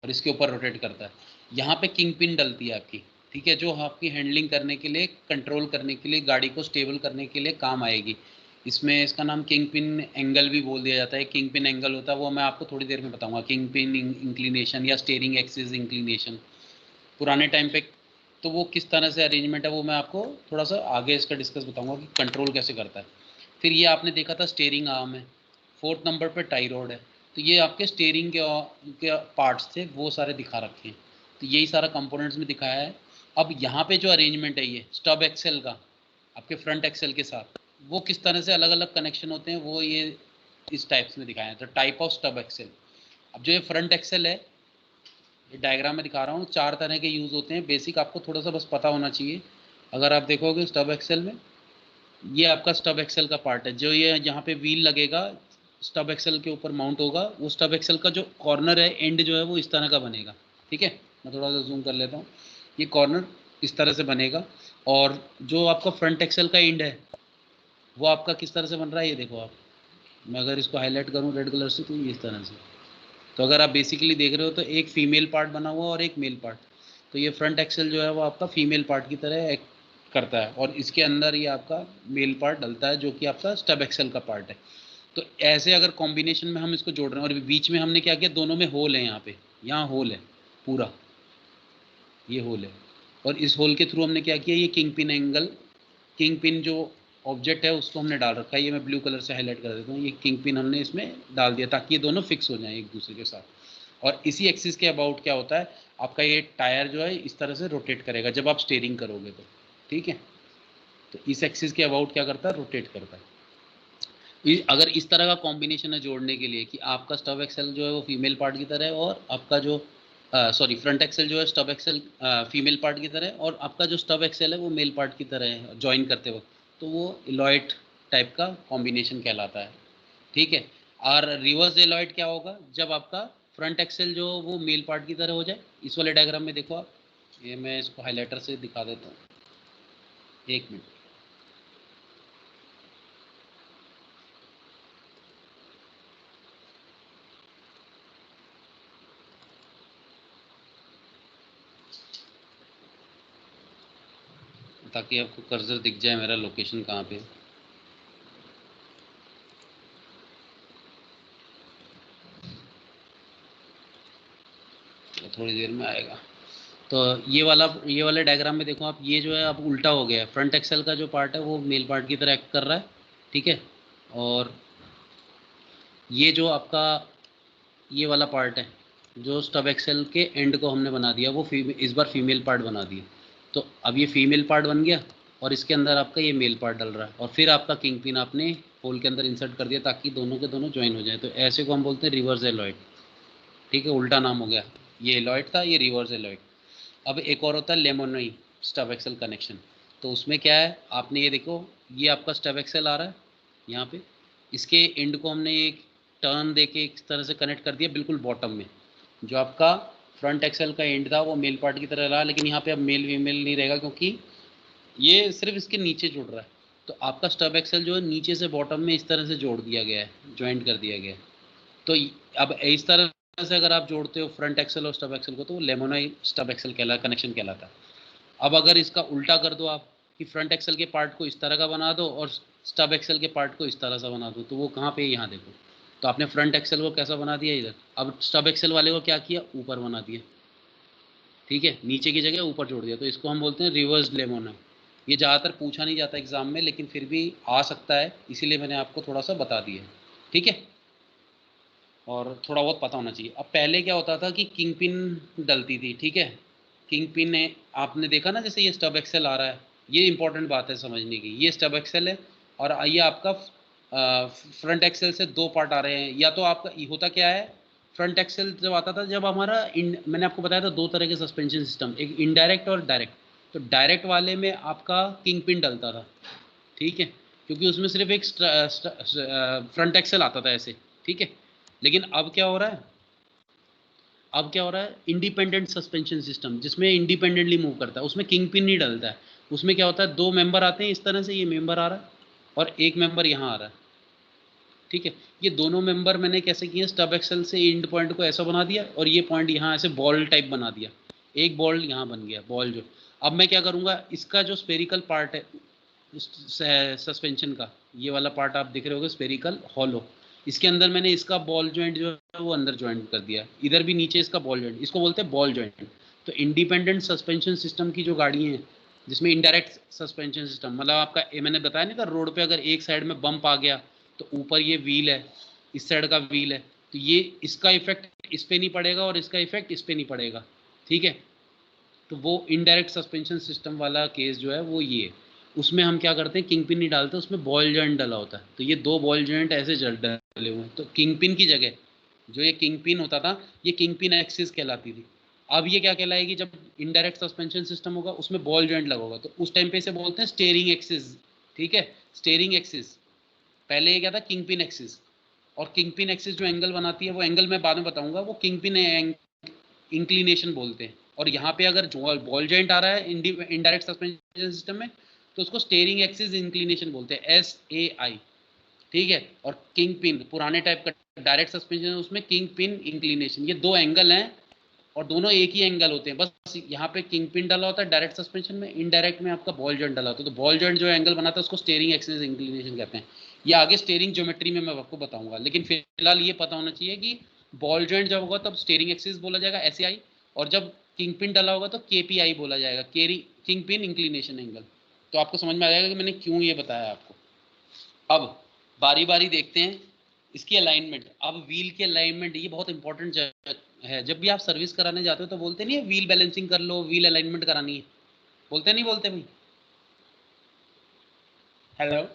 और इसके ऊपर रोटेट करता है। यहाँ पे किंग पिन डलती है आपकी, ठीक है, जो आपकी हैंडलिंग करने के लिए, कंट्रोल करने के लिए, गाड़ी को स्टेबल करने के लिए काम आएगी। इसमें इसका नाम किंग पिन एंगल भी बोल दिया जाता है। किंग पिन एंगल होता है, वो मैं आपको थोड़ी देर में बताऊंगा। किंग पिन इंक्लिनेशन या स्टीयरिंग एक्सिस इंक्लिनेशन पुराने टाइम पे, तो वो किस तरह से अरेंजमेंट है वो मैं आपको थोड़ा सा आगे इसका डिस्कस बताऊंगा कि कंट्रोल कैसे करता है। फिर ये आपने देखा था स्टीयरिंग आर्म है, 4th नंबर पे टाई रॉड है। तो ये आपके स्टीयरिंग के पार्ट्स थे, वो सारे दिखा रखे हैं। तो यही सारा कंपोनेंट्स में दिखाया है। अब यहाँ पे जो अरेंजमेंट है ये स्टब एक्सेल का आपके फ्रंट एक्सेल के साथ, वो किस तरह से अलग अलग कनेक्शन होते हैं वो ये इस टाइप्स में दिखाया है। तो टाइप ऑफ स्टब एक्सेल, अब जो ये फ्रंट एक्सेल है, ये डायग्राम में दिखा रहा हूँ, 4 तरह के यूज़ होते हैं। बेसिक आपको थोड़ा सा बस पता होना चाहिए। अगर आप देखोगे स्टब एक्सेल में, ये आपका स्टब एक्सेल का पार्ट है। जो ये यहाँ पे व्हील लगेगा, स्टब एक्सेल के ऊपर माउंट होगा, वो स्टब एक्सेल का जो कॉर्नर है, एंड जो है वो इस तरह का बनेगा। ठीक है, मैं थोड़ा सा जूम कर लेता हूँ। ये कॉर्नर इस तरह से बनेगा, और जो आपका फ्रंट एक्सेल का एंड है वो आपका किस तरह से बन रहा है, ये देखो आप। मैं अगर इसको हाईलाइट करूँ रेड कलर से, तो ये इस तरह से। तो अगर आप बेसिकली देख रहे हो तो एक फीमेल पार्ट बना हुआ और एक मेल पार्ट। तो ये फ्रंट एक्सेल जो है वो आपका फीमेल पार्ट की तरह एक्ट करता है, और इसके अंदर ये आपका मेल पार्ट डलता है जो कि आपका स्टब एक्सेल का पार्ट है। तो ऐसे अगर कॉम्बिनेशन में हम इसको जोड़ रहे हैं, और बीच में हमने क्या किया, दोनों में होल है, यहाँ पे यहाँ होल है पूरा, ये होल है। और इस होल के थ्रू हमने क्या किया, ये king pin angle, king pin जो ऑब्जेक्ट है उसको हमने डाल रखा है। ये मैं ब्लू कलर से हाईलाइट कर देता हूँ। ये किंग पिन हमने इसमें डाल दिया ताकि ये दोनों फिक्स हो जाएं एक दूसरे के साथ। और इसी एक्सिस के अबाउट क्या होता है, आपका ये टायर जो है इस तरह से रोटेट करेगा जब आप स्टीयरिंग करोगे तो। ठीक है, तो इस एक्सिस के अबाउट क्या करता है, रोटेट करता है। अगर इस तरह का कॉम्बिनेशन है जोड़ने के लिए कि आपका स्टब एक्सेल जो है वो फीमेल पार्ट की तरह है, और आपका जो सॉरी फ्रंट एक्सेल जो है स्टब एक्सेल फीमेल पार्ट की तरह है, और आपका जो स्टब एक्सेल है वो मेल पार्ट की तरह है जॉइन करते वक्त, तो वो एलॉयड टाइप का कॉम्बिनेशन कहलाता है। ठीक है, और रिवर्स एलॉयड क्या होगा, जब आपका फ्रंट एक्सेल जो वो मेल पार्ट की तरह हो जाए। इस वाले डायग्राम में देखो आप, ये मैं इसको हाईलाइटर से दिखा देता हूँ, एक मिनट। ताकि आपको कर्सर दिख जाए मेरा लोकेशन कहाँ पे है। थोड़ी देर में आएगा। तो ये वाले डायग्राम में देखो आप, ये जो है अब उल्टा हो गया है। फ्रंट एक्सेल का जो पार्ट है वो मेल पार्ट की तरह एक्ट कर रहा है। ठीक है, और ये जो आपका ये वाला पार्ट है, जो स्टब एक्सेल के एंड को हमने बना दिया, वो इस बार फीमेल पार्ट बना दिया। तो अब ये फीमेल पार्ट बन गया, और इसके अंदर आपका ये मेल पार्ट डल रहा है, और फिर आपका किंग पिन आपने होल के अंदर इंसर्ट कर दिया ताकि दोनों के दोनों ज्वाइन हो जाए। तो ऐसे को हम बोलते हैं रिवर्स एलॉयड। ठीक है, उल्टा नाम हो गया। ये एलॉयड था, ये रिवर्स एलॉयड। अब एक और होता है लेमोनोई स्टब एक्सेल कनेक्शन। तो उसमें क्या है, आपने ये देखो, ये आपका स्टब एक्सेल आ रहा है यहाँ पे, इसके एंड को हमने एक टर्न दे के इस तरह से कनेक्ट कर दिया बिल्कुल बॉटम में। जो आपका फ्रंट एक्सेल का एंड था वो मेल पार्ट की तरह रहा, लेकिन यहाँ पे अब मेल फीमेल नहीं रहेगा क्योंकि ये सिर्फ इसके नीचे जुड़ रहा है। तो आपका स्टब एक्सेल जो है नीचे से बॉटम में इस तरह से जोड़ दिया गया है, ज्वाइंट कर दिया गया है। तो अब इस तरह से अगर आप जोड़ते हो फ्रंट एक्सेल और स्टब एक्सेल को, तो वो लेमोनाई स्टब एक्सेल कनेक्शन कहलाता है। अब अगर इसका उल्टा कर दो आप, कि फ्रंट एक्सेल के पार्ट को इस तरह का बना दो और स्टब एक्सेल के पार्ट को इस तरह से बना दो, तो वो कहाँ पे, यहाँ देखो। तो आपने फ्रंट एक्सेल को कैसा बना दिया इधर, अब स्टब एक्सेल वाले को क्या किया, ऊपर बना दिया। ठीक है, नीचे की जगह ऊपर जोड़ दिया। तो इसको हम बोलते हैं रिवर्स लेमोना। ये ज़्यादातर पूछा नहीं जाता एग्जाम में, लेकिन फिर भी आ सकता है, इसीलिए मैंने आपको थोड़ा सा बता दिया। ठीक है, और थोड़ा बहुत पता होना चाहिए। अब पहले क्या होता था कि किंग पिन डलती थी। ठीक है, किंग पिन है, आपने देखा ना, जैसे ये स्टब एक्सेल आ रहा है, ये इंपॉर्टेंट बात है समझने की। ये स्टब एक्सेल है, और ये आपका फ्रंट एक्सेल से दो पार्ट आ रहे हैं। या तो आपका होता क्या है, फ्रंट एक्सेल जब आता था, जब हमारा मैंने आपको बताया था दो तरह के सस्पेंशन सिस्टम, एक इनडायरेक्ट और डायरेक्ट। तो डायरेक्ट वाले में आपका किंग पिन डलता था। ठीक है, क्योंकि उसमें सिर्फ एक फ्रंट एक्सेल आता था ऐसे। ठीक है, लेकिन अब क्या हो रहा है, अब क्या हो रहा है, इंडिपेंडेंट सस्पेंशन सिस्टम, जिसमें इंडिपेंडेंटली मूव करता है, उसमें किंग पिन नहीं डलता है। उसमें क्या होता है, दो मेंबर आते हैं इस तरह से, ये मेंबर आ रहा है और एक मेंबर यहाँ आ रहा है। ठीक है। ये दोनों मेंबर मैंने कैसे किए, स्टब एक्सेल से एंड पॉइंट को ऐसा बना दिया और ये पॉइंट यहाँ ऐसे बॉल टाइप बना दिया, एक बॉल यहाँ बन गया बॉल जो। अब मैं क्या करूँगा, इसका जो स्पेरिकल पार्ट है सस्पेंशन का, ये वाला पार्ट आप देख रहे होगे स्पेरिकल हॉलो, इसके अंदर मैंने इसका बॉल जॉइंट जो है वो अंदर जॉइंट कर दिया, इधर भी नीचे इसका बॉल जॉइंट, इसको बोलते हैं बॉल जॉइंट। तो इंडिपेंडेंट सस्पेंशन सिस्टम की जो गाड़ी हैं जिसमें इनडायरेक्ट सस्पेंशन सिस्टम, मतलब आपका मैंने बताया नहीं था, रोड पे अगर एक साइड में बम्प आ गया तो ऊपर ये व्हील है, इस साइड का व्हील है, तो ये इसका इफेक्ट इस पे नहीं पड़ेगा और इसका इफेक्ट इस पे नहीं पड़ेगा, ठीक है। तो वो इनडायरेक्ट सस्पेंशन सिस्टम वाला केस जो है वो ये है। उसमें हम क्या करते हैं, किंग पिन नहीं डालते, उसमें बॉल जॉइंट डला होता है। तो ये दो बॉल जॉइंट ऐसे डले हुए हैं, तो किंग पिन की जगह जो ये किंग पिन होता था, ये किंग पिन एक्सिस कहलाती थी। अब ये क्या कहलाएगी, जब इनडायरेक्ट सस्पेंशन सिस्टम होगा उसमें बॉल जॉइंट लगा होगा, तो उस टाइम पे इसे बोलते हैं स्टेयरिंग एक्सिस, ठीक है, स्टेयरिंग एक्सिस। पहले ये क्या था, किंग पिन एक्सिस। और किंग पिन एक्सिस जो एंगल बनाती है, वो एंगल मैं बाद में बताऊंगा, वो किंग पिन इंक्लिनेशन बोलते हैं। और यहाँ पे अगर बॉल जॉइंट आ रहा है इनडायरेक्ट सस्पेंशन सिस्टम में, तो उसको स्टेयरिंग एक्सिस इंक्लिनेशन बोलते हैं, SAI, ठीक है। और किंग पिन पुराने टाइप का डायरेक्ट सस्पेंशन, उसमें किंग पिन इंक्लिनेशन, ये दो एंगल हैं और दोनों एक ही एंगल होते हैं, बस यहाँ पे किंग पिन डाला होता है डायरेक्ट सस्पेंशन में, इनडायरेक्ट में आपका बॉल जॉइंट डाला होता है। तो बॉल जॉइंट जो एंगल बनाता है उसको स्टेयरिंग एक्सिस इंक्लिनेशन कहते हैं। ये आगे स्टेयरिंग ज्योमेट्री में मैं आपको बताऊंगा, लेकिन फिलहाल ये पता होना चाहिए कि बॉल जॉइंट जब होगा तब स्टेयरिंग एक्सिस बोला जाएगा, SAI, और जब किंग पिन डाला होगा तो KPI बोला जाएगा, किंग पिन इंक्लिनेशन एंगल। तो आपको समझ में आ जाएगा कि मैंने क्यों ये बताया आपको। अब बारी बारी देखते हैं इसकी अलाइनमेंट। अब व्हील की अलाइनमेंट ये बहुत इंपॉर्टेंट है। जब भी आप सर्विस कराने जाते हो तो बोलते नहीं है व्हील बैलेंसिंग कर लो, व्हील अलाइनमेंट करानी है, बोलते नहीं बोलते भाई? हेलो,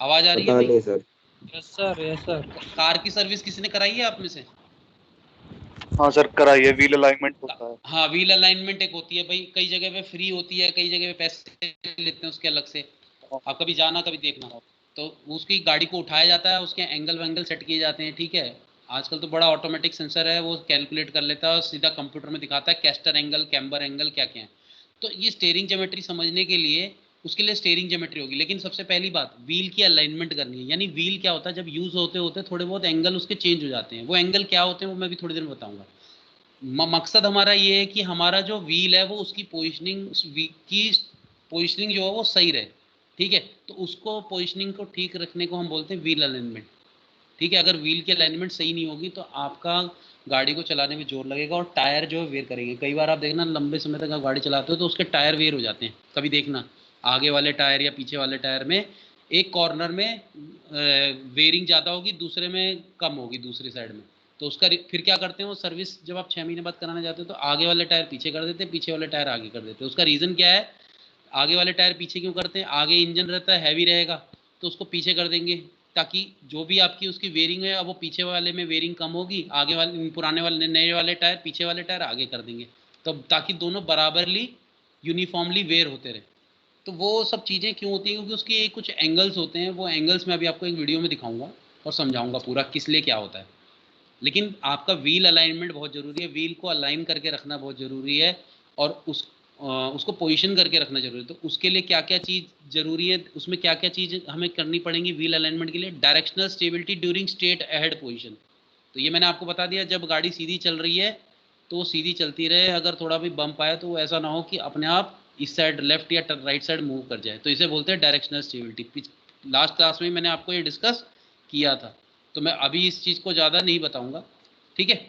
आवाज आ रही है बता भाई? दे sir. Yes sir, yes sir. Car की सर्विस किसी ने कराई है आप में से? हाँ सर, कराइए, व्हील अलाइनमेंट होता है। हाँ, व्हील अलाइनमेंट एक होती है भाई, कई जगह पे फ्री होती है, कई जगह पे पैसे लेते हैं उसके अलग से। आप कभी जाना कभी देखना। तो उसकी गाड़ी को उठाया जाता है, उसके एंगल वैंगल सेट किए जाते हैं, ठीक है। आजकल तो बड़ा ऑटोमेटिक सेंसर है, वो कैलकुलेट कर लेता है और सीधा कंप्यूटर में दिखाता है कैस्टर एंगल, कैम्बर एंगल, क्या क्या है। तो ये स्टेयरिंग ज्योमेट्री समझने के लिए उसके लिए स्टेयरिंग ज्योमेट्री होगी, लेकिन सबसे पहली बात व्हील की अलाइनमेंट करनी है। यानी व्हील क्या होता है, जब यूज होते होते थोड़े बहुत एंगल उसके चेंज हो जाते हैं। वो एंगल क्या होते हैं वो मैं भी थोड़ी देर में बताऊंगा। मकसद हमारा ये है कि हमारा जो व्हील है वो उसकी पोजिशनिंग जो है वो सही रहे, ठीक है। तो उसको पोजिशनिंग को ठीक रखने को हम बोलते हैं व्हील अलाइनमेंट, ठीक है। अगर व्हील की अलाइनमेंट सही नहीं होगी तो आपका गाड़ी को चलाने में जोर लगेगा और टायर जो है वेयर करेंगे। कई बार आप देखना लंबे समय तक आप गाड़ी चलाते हो तो उसके टायर वेयर हो जाते हैं, कभी देखना आगे वाले टायर या पीछे वाले टायर में एक कॉर्नर में वेयरिंग ज़्यादा होगी, दूसरे में कम होगी, दूसरी साइड में। तो उसका फिर क्या करते हैं वो सर्विस जब आप 6 महीने बाद कराने जाते हो तो आगे वाले टायर पीछे कर देते हैं, पीछे वाले टायर आगे कर देते हैं। उसका रीज़न क्या है, आगे वाले टायर पीछे क्यों करते हैं, आगे इंजन रहता है हैवी रहेगा तो उसको पीछे कर देंगे, ताकि जो भी आपकी उसकी वेयरिंग है अब वो पीछे वाले में वेयरिंग कम होगी, आगे वाले पुराने वाले नए वाले टायर पीछे वाले टायर आगे कर देंगे, तो ताकि दोनों बराबरली यूनिफॉर्मली वेयर होते रहे। तो वो सब चीज़ें क्यों होती हैं, क्योंकि उसके कुछ एंगल्स होते हैं, वो एंगल्स मैं अभी आपको एक वीडियो में दिखाऊंगा और समझाऊंगा पूरा किस लिए क्या होता है। लेकिन आपका व्हील अलाइनमेंट बहुत ज़रूरी है, व्हील को अलाइन करके रखना बहुत ज़रूरी है, और उसको पोजीशन करके रखना जरूरी है। तो उसके लिए क्या क्या चीज़ ज़रूरी है, उसमें क्या क्या चीज़ हमें करनी पड़ेंगी व्हील अलाइनमेंट के लिए। Directional stability during straight ahead position, तो ये मैंने आपको बता दिया, जब गाड़ी सीधी चल रही है तो वो सीधी चलती रहे, अगर थोड़ा भी बम्प आए तो ऐसा ना हो कि अपने आप इस साइड लेफ्ट या राइट साइड मूव कर जाए, तो इसे बोलते हैं डायरेक्शनल स्टेबिलिटी। लास्ट क्लास में मैंने आपको ये डिस्कस किया था, तो मैं अभी इस चीज़ को ज़्यादा नहीं बताऊंगा, ठीक है।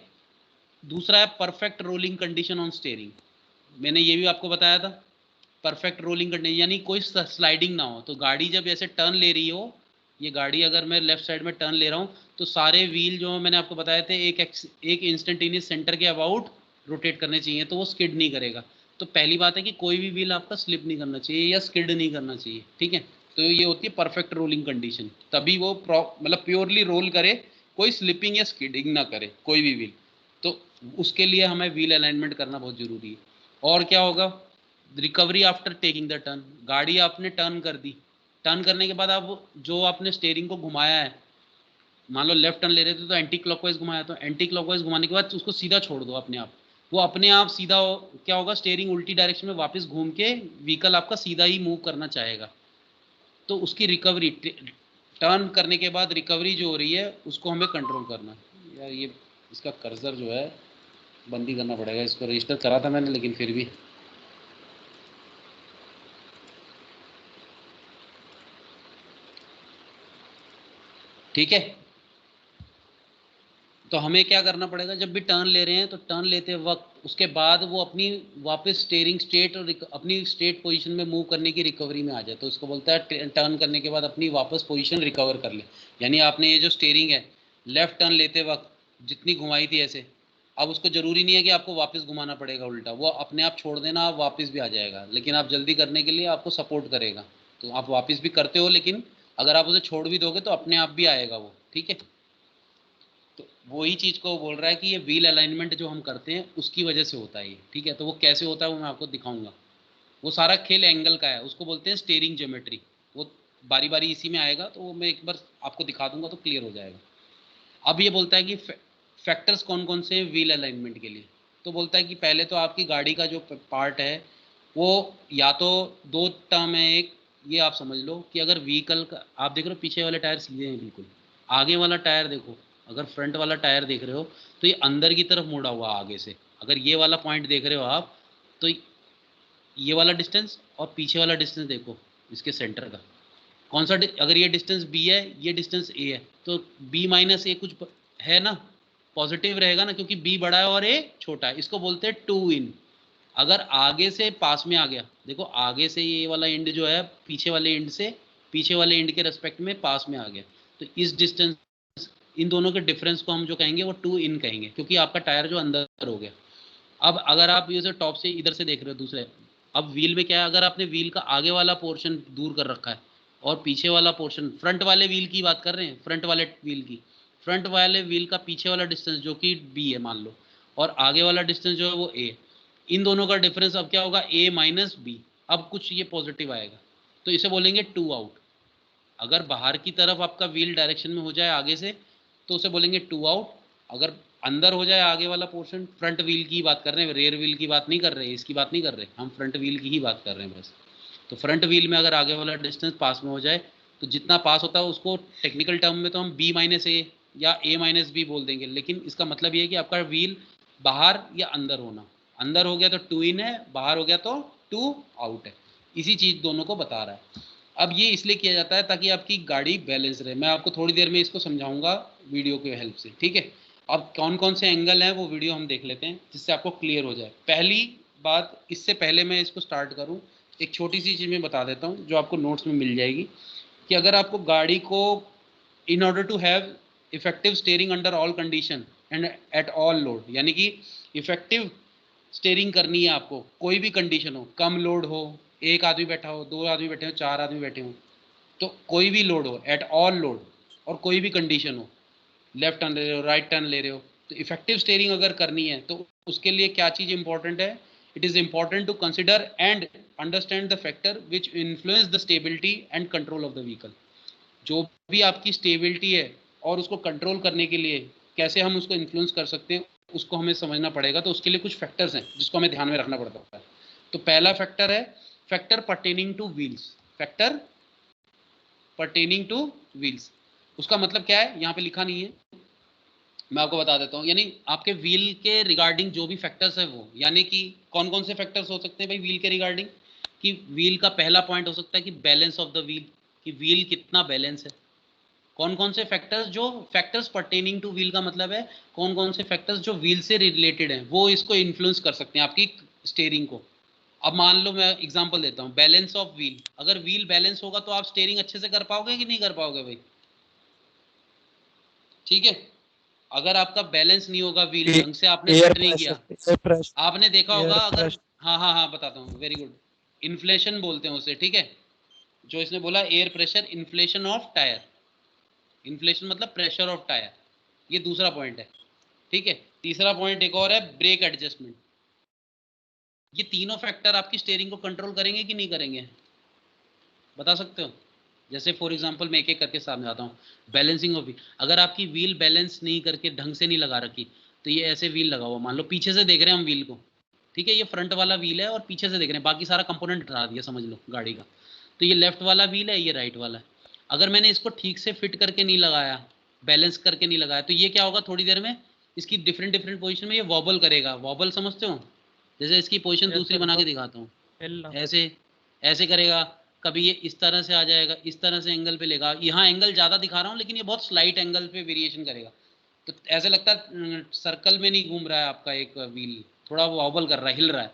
दूसरा है perfect rolling condition on steering, मैंने ये भी आपको बताया था। परफेक्ट रोलिंग कंडीशन यानी कोई स्लाइडिंग ना हो, तो गाड़ी जब ऐसे टर्न ले रही हो, ये गाड़ी अगर मैं लेफ्ट साइड में टर्न ले रहा हूँ तो सारे व्हील जो मैंने आपको बताए थे एक इंस्टेंटेनियस सेंटर के अबाउट रोटेट करने चाहिए, तो वो स्किड नहीं करेगा। तो पहली बात है कि कोई भी व्हील आपका स्लिप नहीं करना चाहिए या स्किड नहीं करना चाहिए, ठीक है। तो ये होती है परफेक्ट रोलिंग कंडीशन, तभी वो मतलब प्योरली रोल करे, कोई स्लिपिंग या स्किडिंग ना करे कोई भी व्हील। तो उसके लिए हमें व्हील अलाइनमेंट करना बहुत ज़रूरी है। और क्या होगा, recovery after taking the turn, गाड़ी आपने टर्न कर दी, टर्न करने के बाद आप जो आपने स्टेयरिंग को घुमाया है, मान लो लेफ्ट टर्न ले रहे थे तो एंटी क्लॉकवाइज घुमाया, तो एंटी क्लॉकवाइज घुमाने के बाद उसको सीधा छोड़ दो अपने आप, वो अपने आप सीधा क्या होगा, स्टेयरिंग उल्टी डायरेक्शन में वापस घूम के व्हीकल आपका सीधा ही मूव करना चाहेगा। तो उसकी रिकवरी टर्न करने के बाद रिकवरी जो हो रही है उसको हमें कंट्रोल करना है। यार ये इसका कर्सर जो है बंद ही करना पड़ेगा, इसको रजिस्टर करा था मैंने लेकिन फिर भी। ठीक है, तो हमें क्या करना पड़ेगा, जब भी टर्न ले रहे हैं तो टर्न लेते वक्त उसके बाद वो अपनी वापस स्टीयरिंग स्टेट और अपनी स्टेट पोजीशन में मूव करने की रिकवरी में आ जाए, तो उसको बोलता है टर्न करने के बाद अपनी वापस पोजीशन रिकवर कर ले। यानी आपने ये जो स्टीयरिंग है लेफ्ट टर्न लेते वक्त जितनी घुमाई थी ऐसे, अब उसको ज़रूरी नहीं है कि आपको वापस घुमाना पड़ेगा उल्टा, वो अपने आप छोड़ देना, आप वापस भी आ जाएगा, लेकिन आप जल्दी करने के लिए आपको सपोर्ट करेगा। तो आप वापस भी करते हो, लेकिन अगर आप उसे छोड़ भी दोगे तो अपने आप भी आएगा वो। ठीक है, तो वही चीज़ को बोल रहा है कि ये व्हील अलाइनमेंट जो हम करते हैं उसकी वजह से होता है ये। ठीक है, तो वो कैसे होता है वो मैं आपको दिखाऊंगा। वो सारा खेल एंगल का है, उसको बोलते हैं स्टीयरिंग ज्योमेट्री। वो बारी बारी इसी में आएगा, तो वो मैं एक बार आपको दिखा दूंगा तो क्लियर हो जाएगा। अब ये बोलता है कि फैक्टर्स कौन कौन से हैं व्हील अलाइनमेंट के लिए। तो बोलता है कि पहले तो आपकी गाड़ी का जो पार्ट है वो या तो दो टर्म है। एक ये आप समझ लो कि अगर व्हीकल का आप देख रहे हो पीछे वाले टायर सीधे हैं बिल्कुल, आगे वाला टायर देखो, अगर फ्रंट वाला टायर देख रहे हो तो ये अंदर की तरफ मुड़ा हुआ आगे से। अगर ये वाला पॉइंट देख रहे हो आप, तो ये वाला डिस्टेंस और पीछे वाला डिस्टेंस देखो इसके सेंटर का कौन सा। अगर ये डिस्टेंस बी है, ये डिस्टेंस ए है, तो बी माइनस ए कुछ है ना, पॉजिटिव रहेगा ना, क्योंकि बी बड़ा है और ए छोटा है। इसको बोलते हैं टू इन। अगर आगे से पास में आ गया, देखो आगे से ये वाला एंड जो है पीछे वाले एंड से, पीछे वाले एंड के रेस्पेक्ट में पास में आ गया, तो इस डिस्टेंस, इन दोनों के डिफरेंस को हम जो कहेंगे वो टू इन कहेंगे, क्योंकि आपका टायर जो अंदर हो गया। अब अगर आप ये टॉप से इधर से देख रहे हो दूसरे, अब व्हील में क्या है, अगर आपने व्हील का आगे वाला पोर्शन दूर कर रखा है और पीछे वाला पोर्शन, फ्रंट वाले व्हील की बात कर रहे हैं, फ्रंट वाले व्हील की, फ्रंट वाले व्हील का पीछे वाला डिस्टेंस जो कि बी है मान लो, और आगे वाला डिस्टेंस जो है वो ए, इन दोनों का डिफरेंस अब क्या होगा, ए माइनस बी। अब कुछ ये पॉजिटिव आएगा तो इसे बोलेंगे टू आउट। अगर बाहर की तरफ आपका व्हील डायरेक्शन में हो जाए आगे से तो उसे बोलेंगे टू आउट। अगर अंदर हो जाए आगे वाला पोर्शन, फ्रंट व्हील की बात कर रहे हैं, रेयर व्हील की बात नहीं कर रहे, इसकी बात नहीं कर रहे, हम फ्रंट व्हील की ही बात कर रहे हैं बस। तो फ्रंट व्हील में अगर आगे वाला डिस्टेंस पास में हो जाए तो जितना पास होता है उसको टेक्निकल टर्म में तो हम बी माइनस ए या ए माइनस बी बोल देंगे, लेकिन इसका मतलब ये है कि आपका व्हील बाहर या अंदर होना। अंदर हो गया तो टू इन है, बाहर हो गया तो टू आउट है। इसी चीज़ दोनों को बता रहा है। अब ये इसलिए किया जाता है ताकि आपकी गाड़ी बैलेंस रहे। मैं आपको थोड़ी देर में इसको समझाऊंगा वीडियो की हेल्प से। ठीक है, अब कौन कौन से एंगल हैं वो वीडियो हम देख लेते हैं जिससे आपको क्लियर हो जाए। पहली बात, इससे पहले मैं इसको स्टार्ट करूं, एक छोटी सी चीज़ मैं बता देता हूं जो आपको नोट्स में मिल जाएगी, कि अगर आपको गाड़ी को in order to have effective steering under all condition and at all load, यानी कि इफेक्टिव स्टीयरिंग करनी है आपको, कोई भी कंडीशन हो, कम लोड हो, एक आदमी बैठा हो, दो आदमी बैठे हो, चार आदमी बैठे हो, तो कोई भी लोड हो, एट ऑल लोड, और कोई भी कंडीशन हो, लेफ्ट टर्न ले रहे हो, राइट टर्न ले रहे हो, तो इफेक्टिव स्टीयरिंग अगर करनी है तो उसके लिए क्या चीज़ इंपॉर्टेंट है, it is important to consider and understand the factor which influence the stability and control of the vehicle. जो भी आपकी स्टेबिलिटी है और उसको कंट्रोल करने के लिए कैसे हम उसको इन्फ्लुएंस कर सकते हैं उसको हमें समझना पड़ेगा। तो उसके लिए कुछ फैक्टर्स हैं जिसको हमें ध्यान में रखना पड़ता है। तो पहला फैक्टर है factor pertaining two wheels. Factor pertaining two wheels, उसका मतलब क्या है, यहाँ पे लिखा नहीं है, मैं आपको बता देता हूँ। यानी आपके व्हील के रिगार्डिंग जो भी फैक्टर्स है वो, यानी कि कौन कौन से फैक्टर्स हो सकते हैं भाई व्हील के रिगार्डिंग, कि व्हील का पहला पॉइंट हो सकता है कि बैलेंस ऑफ द व्हील, कि व्हील कितना बैलेंस है। कौन कौन से फैक्टर्स, जो फैक्टर्स पर्टेनिंग टू व्हील का मतलब है कौन कौन से फैक्टर्स जो व्हील से रिलेटेड हैं वो इसको इन्फ्लुएंस कर सकते हैं आपकी स्टीयरिंग को। अब मान लो मैं एग्जांपल देता हूँ, बैलेंस ऑफ व्हील, अगर व्हील बैलेंस होगा तो आप स्टीयरिंग अच्छे से कर पाओगे कि नहीं कर पाओगे भाई। ठीक है, अगर आपका बैलेंस नहीं होगा, व्हील ढंग से आपने एयर सेट नहीं किया, प्रेशर आपने देखा होगा एयर अगर, प्रेशर हाँ हाँ हाँ बताता हूँ, वेरी गुड, इन्फ्लेशन बोलते हैं उसे। ठीक है, जो इसने बोला air pressure, inflation of tyre, inflation मतलब प्रेशर ऑफ टायर, ये दूसरा पॉइंट है। ठीक है, तीसरा पॉइंट एक और है ब्रेक एडजस्टमेंट। ये तीनों फैक्टर आपकी स्टीयरिंग को कंट्रोल करेंगे कि नहीं करेंगे, बता सकते हो। जैसे फॉर एग्जांपल मैं एक एक करके सामने आता हूँ। बैलेंसिंग ऑफ व्हील, अगर आपकी व्हील बैलेंस नहीं करके ढंग से नहीं लगा रखी, तो ये ऐसे व्हील लगा हुआ, मान लो पीछे से देख रहे हैं हम व्हील को, ठीक है, ये फ्रंट वाला व्हील है और पीछे से देख रहे हैं, बाकी सारा कंपोनेंट हटा दिया समझ लो गाड़ी का, तो ये लेफ्ट वाला व्हील है, ये राइट वाला है। अगर मैंने इसको ठीक से फिट करके नहीं लगाया, बैलेंस करके नहीं लगाया, तो ये क्या होगा, थोड़ी देर में इसकी डिफरेंट डिफरेंट पोजीशन में ये वॉबल करेगा। वॉबल समझते हो? जैसे इसकी पोजीशन यस दूसरी सर, बना के दिखाता हूँ, हिलना। ऐसे ऐसे करेगा, कभी ये इस तरह से आ जाएगा, इस तरह से एंगल पे लेगा। यहाँ एंगल ज़्यादा दिखा रहा हूँ लेकिन ये बहुत स्लाइट एंगल पे वेरिएशन करेगा, तो ऐसे लगता है सर्कल में नहीं घूम रहा है आपका एक व्हील, थोड़ा वॉबल कर रहा है, हिल रहा है।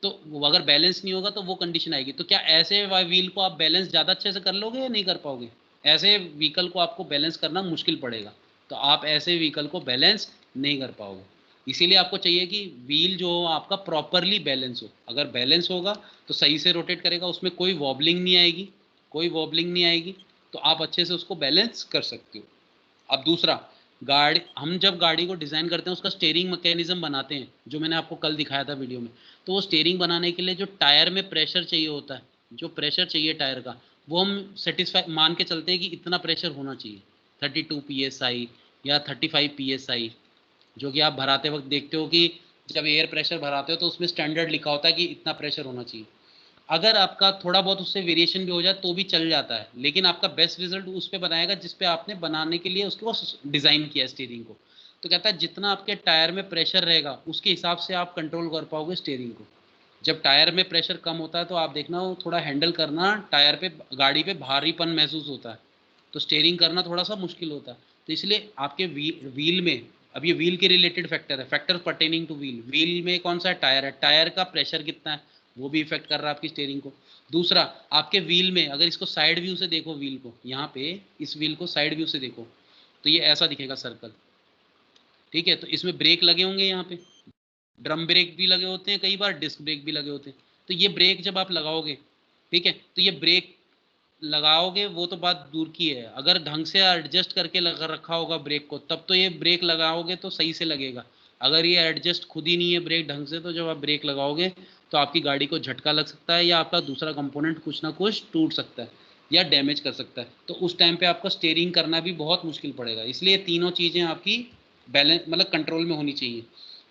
तो अगर बैलेंस नहीं होगा तो वो कंडीशन आएगी। तो क्या ऐसे व्हील को आप बैलेंस ज़्यादा अच्छे से कर लोगे या नहीं कर पाओगे? ऐसे व्हीकल को आपको बैलेंस करना मुश्किल पड़ेगा, तो आप ऐसे व्हीकल को बैलेंस नहीं कर पाओगे। इसीलिए आपको चाहिए कि व्हील जो हो आपका प्रॉपरली बैलेंस हो। अगर बैलेंस होगा तो सही से रोटेट करेगा, उसमें कोई वॉबलिंग नहीं आएगी, कोई वॉबलिंग नहीं आएगी, तो आप अच्छे से उसको बैलेंस कर सकते हो। अब दूसरा, गाड़ी, हम जब गाड़ी को डिज़ाइन करते हैं उसका स्टीयरिंग मैकेनिज्म बनाते हैं, जो मैंने आपको कल दिखाया था वीडियो में, तो वो स्टीयरिंग बनाने के लिए जो टायर में प्रेशर चाहिए होता है, जो प्रेशर चाहिए टायर का, वो हम सेटिस्फाई मान के चलते हैं कि इतना प्रेशर होना चाहिए, 32 psi या 35 psi, जो कि आप भराते वक्त देखते हो कि जब एयर प्रेशर भराते हो तो उसमें स्टैंडर्ड लिखा होता है कि इतना प्रेशर होना चाहिए। अगर आपका थोड़ा बहुत उससे वेरिएशन भी हो जाए तो भी चल जाता है, लेकिन आपका बेस्ट रिजल्ट उस पर बनाएगा जिस पे आपने बनाने के लिए उसको डिज़ाइन किया स्टीयरिंग को। तो कहता है जितना आपके टायर में प्रेशर रहेगा उसके हिसाब से आप कंट्रोल कर पाओगे स्टीयरिंग को। जब टायर में प्रेशर कम होता है तो आप देखना वो थोड़ा हैंडल करना, टायर पे, गाड़ी पे भारीपन महसूस होता है, तो स्टीयरिंग करना थोड़ा सा मुश्किल होता है। तो इसलिए आपके व्हील में, अब ये व्हील के रिलेटेड फैक्टर है, factor pertaining two wheel, wheel में कौन सा टायर है, टायर का प्रेशर कितना है, वो भी इफेक्ट कर रहा है आपकी स्टीयरिंग को। दूसरा, आपके व्हील में अगर इसको साइड व्यू से देखो, व्हील को यहाँ पे, इस व्हील को साइड व्यू से देखो तो ये ऐसा दिखेगा सर्कल, ठीक है। तो इसमें ब्रेक लगे होंगे, यहाँ पे ड्रम ब्रेक भी लगे होते हैं, कई बार डिस्क ब्रेक भी लगे होते हैं। तो ये ब्रेक जब आप लगाओगे, ठीक है, तो ये ब्रेक लगाओगे वो तो बात दूर की है, अगर ढंग से एडजस्ट करके लगा रखा होगा ब्रेक को, तब तो ये ब्रेक लगाओगे तो सही से लगेगा। अगर ये एडजस्ट खुद ही नहीं है ब्रेक ढंग से, तो जब आप ब्रेक लगाओगे तो आपकी गाड़ी को झटका लग सकता है, या आपका दूसरा कंपोनेंट कुछ ना कुछ टूट सकता है या डैमेज कर सकता है। तो उस टाइम पे आपका स्टीयरिंग करना भी बहुत मुश्किल पड़ेगा। इसलिए तीनों चीज़ें आपकी बैलेंस, मतलब कंट्रोल में होनी चाहिए।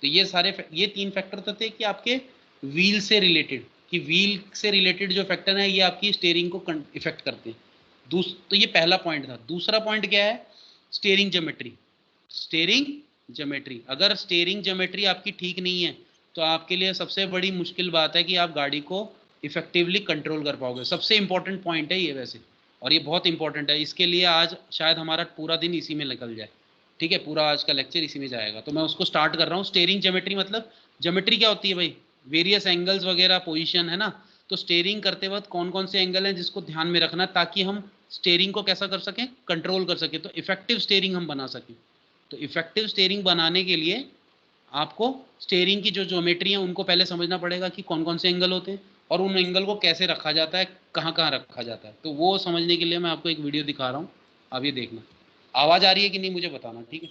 तो ये सारे, ये तीन फैक्टर तो थे कि आपके व्हील से रिलेटेड, कि व्हील से रिलेटेड जो फैक्टर है ये आपकी स्टीयरिंग को इफेक्ट करते हैं। तो ये पहला पॉइंट था। दूसरा पॉइंट क्या है, स्टीयरिंग ज्योमेट्री। स्टीयरिंग ज्योमेट्री, अगर स्टीयरिंग ज्योमेट्री आपकी ठीक नहीं है तो आपके लिए सबसे बड़ी मुश्किल बात है कि आप गाड़ी को इफेक्टिवली कंट्रोल कर पाओगे। सबसे इंपॉर्टेंट पॉइंट है ये वैसे, और ये बहुत इंपॉर्टेंट है। इसके लिए आज शायद हमारा पूरा दिन इसी में निकल जाए, ठीक है, पूरा आज का लेक्चर इसी में जाएगा। तो मैं उसको स्टार्ट कर रहा हूँ। स्टीयरिंग ज्योमेट्री मतलब, ज्योमेट्री क्या होती है भाई, वेरियस एंगल्स वगैरह, पोजीशन, है ना। तो स्टीयरिंग करते वक्त कौन कौन से एंगल हैं जिसको ध्यान में रखना, ताकि हम स्टीयरिंग को कैसा कर सकें, कंट्रोल कर सकें, तो इफेक्टिव स्टीयरिंग हम बना सकें। तो इफेक्टिव स्टीयरिंग बनाने के लिए आपको स्टीयरिंग की जो ज्योमेट्री है उनको पहले समझना पड़ेगा कि कौन कौन से एंगल होते हैं और उन एंगल को कैसे रखा जाता है, कहाँ कहाँ रखा जाता है। तो वो समझने के लिए मैं आपको एक वीडियो दिखा रहा हूँ, अब ये देखना। आवाज़ आ रही है कि नहीं मुझे बताना, ठीक है।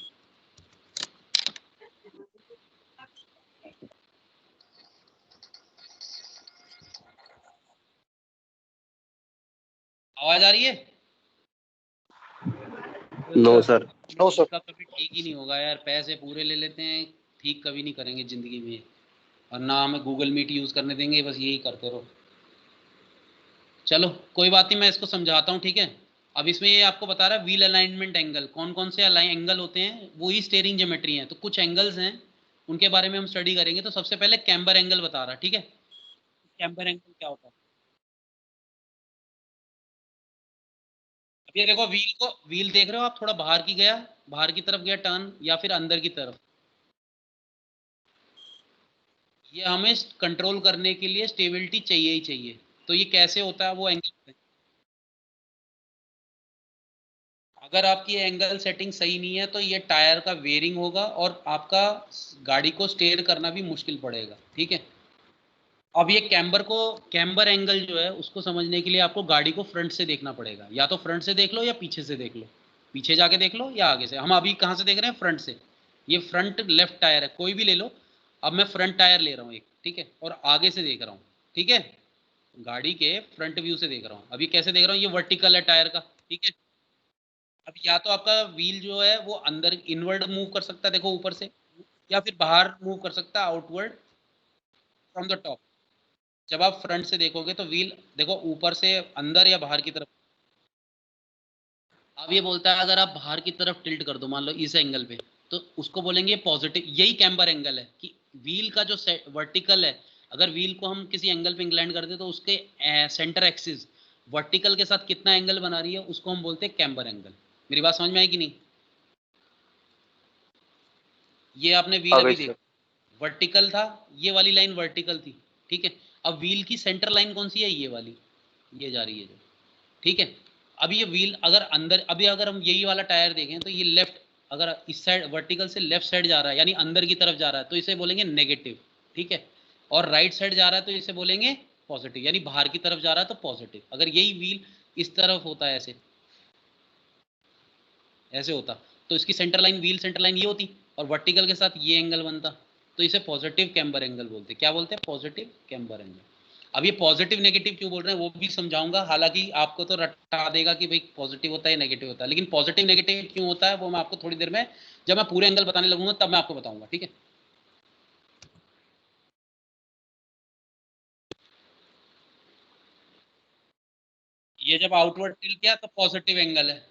आवाज़ आ रही है? No sir. No sir. इसका कभी ठीक ही नहीं होगा यार, पैसे पूरे ले लेते हैं, ठीक कभी नहीं करेंगे ज़िंदगी में, और ना हमें गूगल मीट यूज़ करने देंगे, बस यही करते रहो। चलो कोई बात नहीं, मैं इसको समझाता हूँ, ठीक है। अब इसमें ये आपको बता रहा है व्हील अलाइनमेंट एंगल, कौन कौन से एंगल होते हैं, वही स्टीयरिंग ज्योमेट्री है। तो कुछ एंगल्स हैं उनके बारे में हम स्टडी करेंगे। तो सबसे पहले कैम्बर एंगल बता रहा, ठीक है। कैम्बर एंगल क्या होता है? अब ये देखो, व्हील को, व्हील देख रहे हो आप, थोड़ा बाहर की गया, बाहर की तरफ गया टर्न, या फिर अंदर की तरफ, ये हमें कंट्रोल करने के लिए स्टेबिलिटी चाहिए ही चाहिए। तो ये कैसे होता है वो एंगल, अगर आपकी एंगल सेटिंग सही नहीं है तो ये टायर का वेयरिंग होगा और आपका गाड़ी को स्टेयर करना भी मुश्किल पड़ेगा, ठीक है। अब ये कैम्बर एंगल जो है उसको समझने के लिए आपको गाड़ी को फ्रंट से देखना पड़ेगा, या तो फ्रंट से देख लो या पीछे से देख लो, पीछे जाके देख लो या आगे से। हम अभी कहाँ से देख रहे हैं, फ्रंट से। ये फ्रंट लेफ्ट टायर है, कोई भी ले लो। अब मैं फ्रंट टायर ले रहा हूँ एक, ठीक है, और आगे से देख रहा हूँ, ठीक है, गाड़ी के फ्रंट व्यू से देख रहा हूँ। अभी कैसे देख रहा हूँ, ये वर्टिकल है टायर का, ठीक है। अब या तो आपका व्हील जो है वो अंदर इनवर्ड मूव कर सकता है, देखो ऊपर से, या फिर बाहर मूव कर सकता है, आउटवर्ड फ्रॉम द टॉप। जब आप फ्रंट से देखोगे तो व्हील देखो ऊपर से अंदर या बाहर की तरफ, अब ये बोलता है अगर आप बाहर की तरफ टिल्ट कर दो, मान लो इस एंगल पे, तो उसको बोलेंगे पॉजिटिव। यही कैम्बर एंगल है कि व्हील का जो वर्टिकल है, अगर व्हील को हम किसी एंगल पे इंक्लाइन करते तो उसके सेंटर एक्सिस वर्टिकल के साथ कितना एंगल बना रही है, उसको हम बोलते हैं कैम्बर एंगल। मेरी बात समझ में आई कि नहीं? ये आपने व्हील आ गई अभी सर। देखा, वर्टिकल था, ये वाली लाइन वर्टिकल थी, ठीक है। अब व्हील की सेंटर लाइन कौन सी है? ये वाली, ये जा रही है जो, ठीक है। अभी ये व्हील अगर अंदर, अभी अगर हम यही वाला टायर देखें तो ये लेफ्ट, अगर इस साइड वर्टिकल से लेफ्ट साइड जा रहा है, यानी अंदर की तरफ जा रहा है, तो इसे बोलेंगे नेगेटिव, ठीक है। और राइट साइड जा रहा है तो इसे बोलेंगे पॉजिटिव, यानी बाहर की तरफ जा रहा है तो पॉजिटिव। अगर यही व्हील इस तरफ होता है, ऐसे ऐसे होता, तो इसकी centre line, wheel centre line ये होती, और वर्टिकल के साथ ये एंगल बनता, तो इसे पॉजिटिव कैम्बर एंगल बोलते हैं। क्या बोलते हैं? Positive camber angle. अब ये पॉजिटिव नेगेटिव क्यों बोल रहे हैं वो भी समझाऊंगा, हालांकि आपको तो रटा देगा कि भाई पॉजिटिव होता है नेगेटिव होता है, लेकिन पॉजिटिव नेगेटिव क्यों होता है वो मैं आपको थोड़ी देर में, जब मैं पूरे एंगल बताने लगूंगा तब मैं आपको बताऊंगा, ठीक है। ये जब आउटवर्ड टिल्ट किया तो पॉजिटिव एंगल है।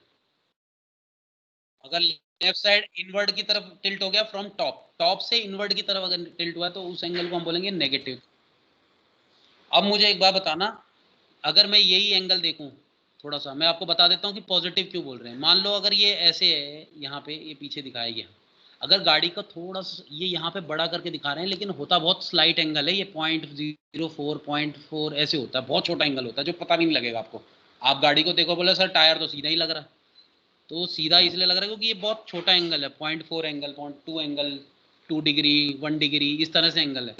अगर लेफ्ट साइड इनवर्ड की तरफ टिल्ट हो गया, फ्रॉम टॉप, टॉप से इनवर्ड की तरफ अगर टिल्ट हुआ तो उस एंगल को हम बोलेंगे नेगेटिव। अब मुझे एक बात बताना, अगर मैं यही एंगल देखूं, थोड़ा सा मैं आपको बता देता हूं कि पॉजिटिव क्यों बोल रहे हैं। मान लो अगर ये ऐसे है, यहाँ पे ये पीछे दिखाया गया, अगर गाड़ी का थोड़ा सा ये यहाँ पे बड़ा करके दिखा रहे हैं, लेकिन होता बहुत स्लाइट एंगल है, ये 0.04 0.4 ऐसे होता है, बहुत छोटा एंगल होता है जो पता भी नहीं लगेगा आपको। आप गाड़ी को देखो, बोले सर टायर तो सीधा ही लग रहा है, तो सीधा इसलिए लग रहा है क्योंकि ये बहुत छोटा एंगल है, 0.4 एंगल, 0.2 एंगल, 2 डिग्री, 1 डिग्री, इस तरह से एंगल है।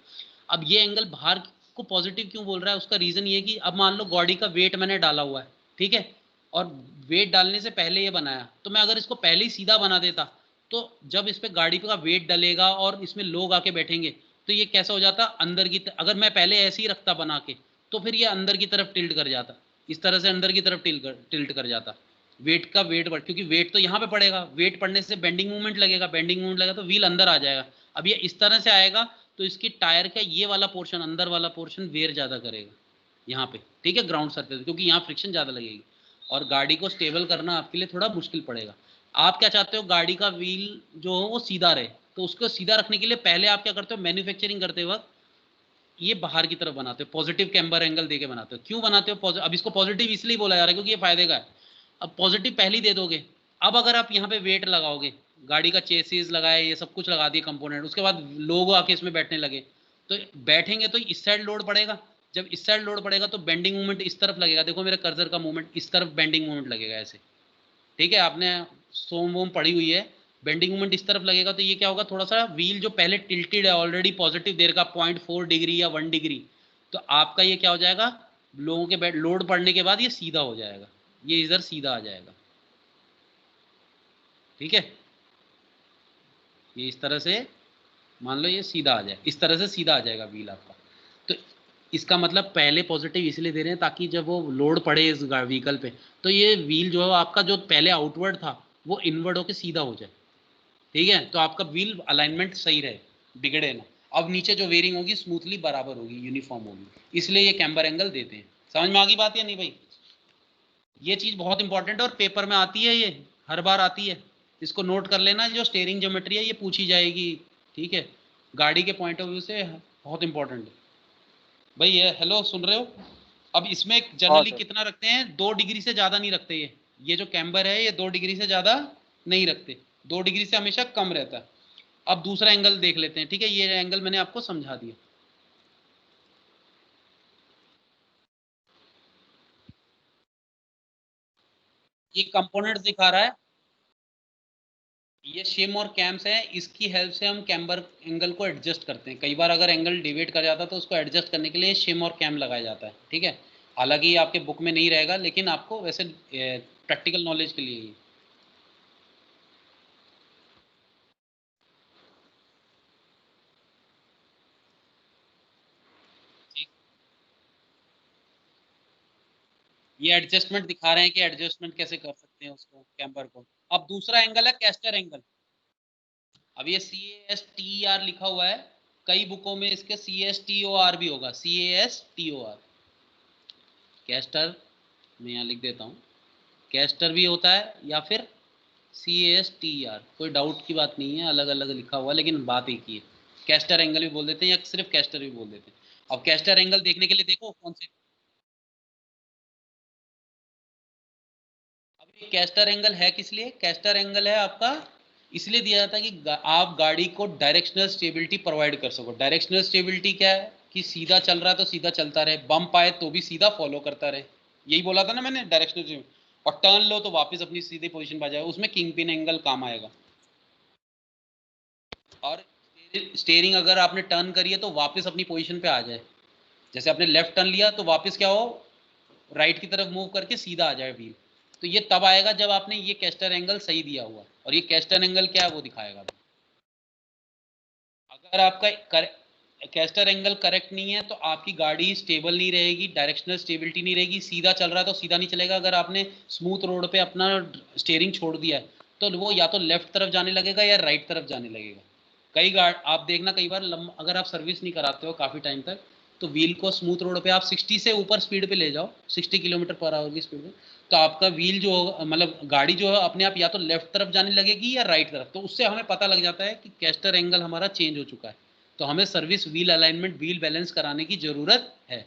अब ये एंगल बाहर को पॉजिटिव क्यों बोल रहा है, उसका रीजन ये कि अब मान लो गाड़ी का वेट मैंने डाला हुआ है, ठीक है, और वेट डालने से पहले ये बनाया, तो मैं अगर इसको पहले ही सीधा बना देता, तो जब इस पे गाड़ी का वेट डलेगा और इसमें लोग आके बैठेंगे, तो ये कैसा हो जाता, अंदर की अगर मैं पहले ऐसे ही रखता बना के, तो फिर ये अंदर की तरफ टिल्ट कर जाता, इस तरह से अंदर की तरफ टिल्ट कर जाता। वेट का वेट बढ़, क्योंकि वेट तो यहाँ पे पड़ेगा, वेट पड़ने से बेंडिंग मूवमेंट लगेगा, बेंडिंग मूवमेंट लगेगा तो व्हील अंदर आ जाएगा। अब ये इस तरह से आएगा, तो इसकी टायर का ये वाला पोर्शन, अंदर वाला पोर्शन वेयर ज़्यादा करेगा यहाँ पे, ठीक है, ग्राउंड सरफेस, क्योंकि यहाँ फ्रिक्शन ज़्यादा लगेगी और गाड़ी को स्टेबल करना आपके लिए थोड़ा मुश्किल पड़ेगा। आप क्या चाहते हो, गाड़ी का व्हील जो हो वो सीधा रहे, तो उसको सीधा रखने के लिए पहले आप क्या करते हो, मैन्युफैक्चरिंग करते वक्त ये बाहर की तरफ बनाते हो, पॉजिटिव कैम्बर एंगल देके बनाते हो। क्यों बनाते हो? अब इसको पॉजिटिव इसलिए बोला जा रहा है क्योंकि ये फायदे का है। अब पॉजिटिव पहले ही दे दोगे, अब अगर आप यहाँ पे वेट लगाओगे, गाड़ी का चेसिस लगाए, ये सब कुछ लगा दिए कंपोनेंट, उसके बाद लोग आके इसमें बैठने लगे, तो बैठेंगे तो इस साइड लोड पड़ेगा, जब इस साइड लोड पड़ेगा तो बेंडिंग मूवमेंट इस तरफ लगेगा, देखो मेरे कर्सर का मूवमेंट इस तरफ बेंडिंग मूवमेंट लगेगा ऐसे, ठीक है, आपने सोम वोम पड़ी हुई है, बेंडिंग मोमेंट इस तरफ लगेगा, तो ये क्या होगा, थोड़ा सा व्हील जो पहले टिल्टेड है ऑलरेडी पॉजिटिव देर का 0.4 डिग्री या 1 डिग्री, तो आपका ये क्या हो जाएगा, लोगों के बैठ लोड पड़ने के बाद ये सीधा हो जाएगा, ये इधर सीधा आ जाएगा, ठीक है। ये इस तरह से मान लो ये सीधा आ जाए, इस तरह से सीधा आ जाएगा व्हील आपका। तो इसका मतलब पहले पॉजिटिव इसलिए दे रहे हैं ताकि जब वो लोड पड़े इस व्हीकल पे, तो ये व्हील जो है आपका जो पहले आउटवर्ड था वो इनवर्ड होकर सीधा हो जाए, ठीक है, तो आपका व्हील अलाइनमेंट सही रहे, बिगड़े ना। अब नीचे जो वेयरिंग होगी स्मूथली बराबर होगी, यूनिफॉर्म होगी, इसलिए ये कैम्बर एंगल देते हैं। समझ में आ गई बात या नहीं भाई? ये चीज बहुत इंपॉर्टेंट है और पेपर में आती है, ये हर बार आती है, इसको नोट कर लेना, जो स्टेयरिंग ज्योमेट्री है ये पूछी जाएगी, ठीक है, गाड़ी के पॉइंट ऑफ व्यू से बहुत इंपॉर्टेंट है भाई। ये हेलो, सुन रहे हो? अब इसमें हाँ जनरली सर। कितना रखते हैं, 2 डिग्री से ज्यादा नहीं रखते, ये जो कैम्बर है ये 2 डिग्री से ज्यादा नहीं रखते, 2 डिग्री से हमेशा कम रहता है। अब दूसरा एंगल देख लेते हैं, ठीक है, ये एंगल मैंने आपको समझा दिया। ये कंपोनेंट्स दिखा रहा है, ये शिम और कैम्स हैं, इसकी हेल्प से हम कैम्बर एंगल को एडजस्ट करते हैं। कई बार अगर एंगल डिवेट कर जाता है तो उसको एडजस्ट करने के लिए शिम और कैम लगाया जाता है, ठीक है। हालांकि ये आपके बुक में नहीं रहेगा, लेकिन आपको वैसे प्रैक्टिकल नॉलेज के लिए ही। ठीक, ये एडजस्टमेंट दिखा रहे हैं कि एडजस्टमेंट कैसे कर सकते हैं उसको, कैम्बर को। अब दूसरा एंगल है कैस्टर एंगल। अब ये CASTER लिखा हुआ है, कई बुकों में इसके CSTOR भी होगा, CASTOR, कैस्टर मैं यहाँ लिख देता हूँ, कैस्टर भी होता है या फिर CASTER, कोई डाउट की बात नहीं है, अलग अलग लिखा हुआ लेकिन बात एक ही है। कैस्टर एंगल भी बोल देते हैं या सिर्फ कैस्टर भी बोल देते हैं। अब कैस्टर एंगल देखने के लिए देखो कौन से, अब ये कैस्टर एंगल है किस लिए, कैस्टर एंगल है आपका इसलिए दिया जाता है कि आप गाड़ी को डायरेक्शनल स्टेबिलिटी प्रोवाइड कर सको। डायरेक्शनल स्टेबिलिटी क्या है कि सीधा चल रहा है तो सीधा चलता रहे, बम्प आए तो भी सीधा फॉलो करता रहे, यही बोला था ना मैंने डायरेक्शनल स्टेबिलिटी। और टर्न लो तो वापस अपनी सीधी पोजीशन पर आ जाए, उसमें किंग पिन एंगल काम आएगा। और स्टेयरिंग अगर आपने टर्न करी है तो वापस अपनी पोजीशन पे आ जाए, जैसे आपने लेफ्ट टर्न लिया तो वापस क्या हो, राइट की तरफ मूव करके सीधा आ जाए व्हील। तो ये तब आएगा जब आपने ये कैस्टर एंगल सही दिया हुआ, और ये कैस्टर एंगल क्या है वो दिखाएगा। अगर आपका कैस्टर एंगल करेक्ट नहीं है तो आपकी गाड़ी स्टेबल नहीं रहेगी, डायरेक्शनल स्टेबिलिटी नहीं रहेगी, सीधा चल रहा है तो सीधा नहीं चलेगा। अगर आपने स्मूथ रोड पे अपना स्टेयरिंग छोड़ दिया है तो वो या तो लेफ्ट तरफ जाने लगेगा या राइट तरफ जाने लगेगा। कई गाड़ आप देखना, कई बार अगर आप सर्विस नहीं कराते हो काफ़ी टाइम तक, तो व्हील को स्मूथ रोड पे आप 60 से ऊपर स्पीड पे ले जाओ, 60 किलोमीटर पर आवर की स्पीड पे, तो आपका व्हील जो मतलब गाड़ी जो है अपने आप या तो लेफ्ट तरफ जाने लगेगी या राइट तरफ। तो उससे हमें पता लग जाता है कि कैस्टर एंगल हमारा चेंज हो चुका है, तो हमें service wheel alignment wheel balance कराने की ज़रूरत है।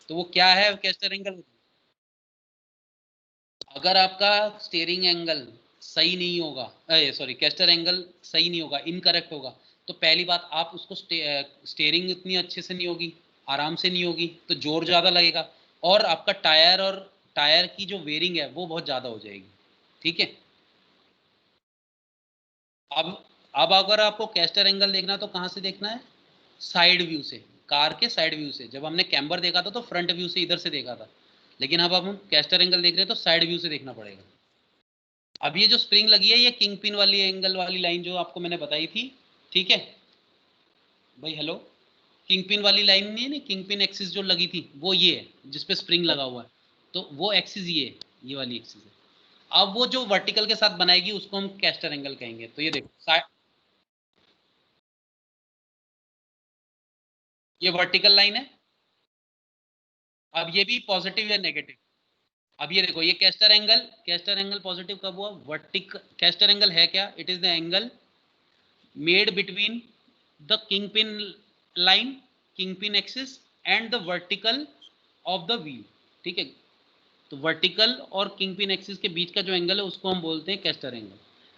तो वो क्या है कैस्टर एंगल, अगर आपका स्टीयरिंग एंगल सही नहीं होगा, सॉरी कैस्टर एंगल सही नहीं होगा, इनकरेक्ट होगा, तो पहली बात आप उसको स्टीयरिंग इतनी अच्छे से नहीं होगी, आराम से नहीं होगी, तो जोर ज़्यादा लगेगा, और आपका टायर की जो वेयरिंग है वो बहुत ज़्यादा हो जाएगी। ठीक है। अब अब अगर आपको कैस्टर एंगल देखना है तो कहाँ से देखना है, साइड व्यू से, कार के साइड व्यू से। जब हमने कैम्बर देखा था तो फ्रंट व्यू से इधर से देखा था, लेकिन अब हम कैस्टर एंगल देख रहे हैं तो साइड व्यू से देखना पड़ेगा। अब ये जो स्प्रिंग लगी है ये किंग पिन वाली एंगल वाली लाइन जो आपको मैंने बताई थी, ठीक है भाई, हेलो, किंग पिन वाली लाइन नहीं है ना, किंग पिन एक्सिस जो लगी थी वो ये है जिसपे स्प्रिंग लगा हुआ है, तो वो एक्सिस ये वाली एक्सिस है। अब वो जो वर्टिकल के साथ बनाएगी उसको हम कैस्टर एंगल कहेंगे। तो ये देखो ये वर्टिकल लाइन है, अब ये भी पॉजिटिव या नेगेटिव। अब ये देखो ये कैस्टर एंगल पॉजिटिव कब हुआ, वर्टिकल कैस्टर एंगल है क्या, it is the angle made between the kingpin line, kingpin axis and the vertical of the wheel। ठीक है, तो वर्टिकल और किंगपिन एक्सिस के बीच का जो एंगल है उसको हम बोलते हैं castor angle.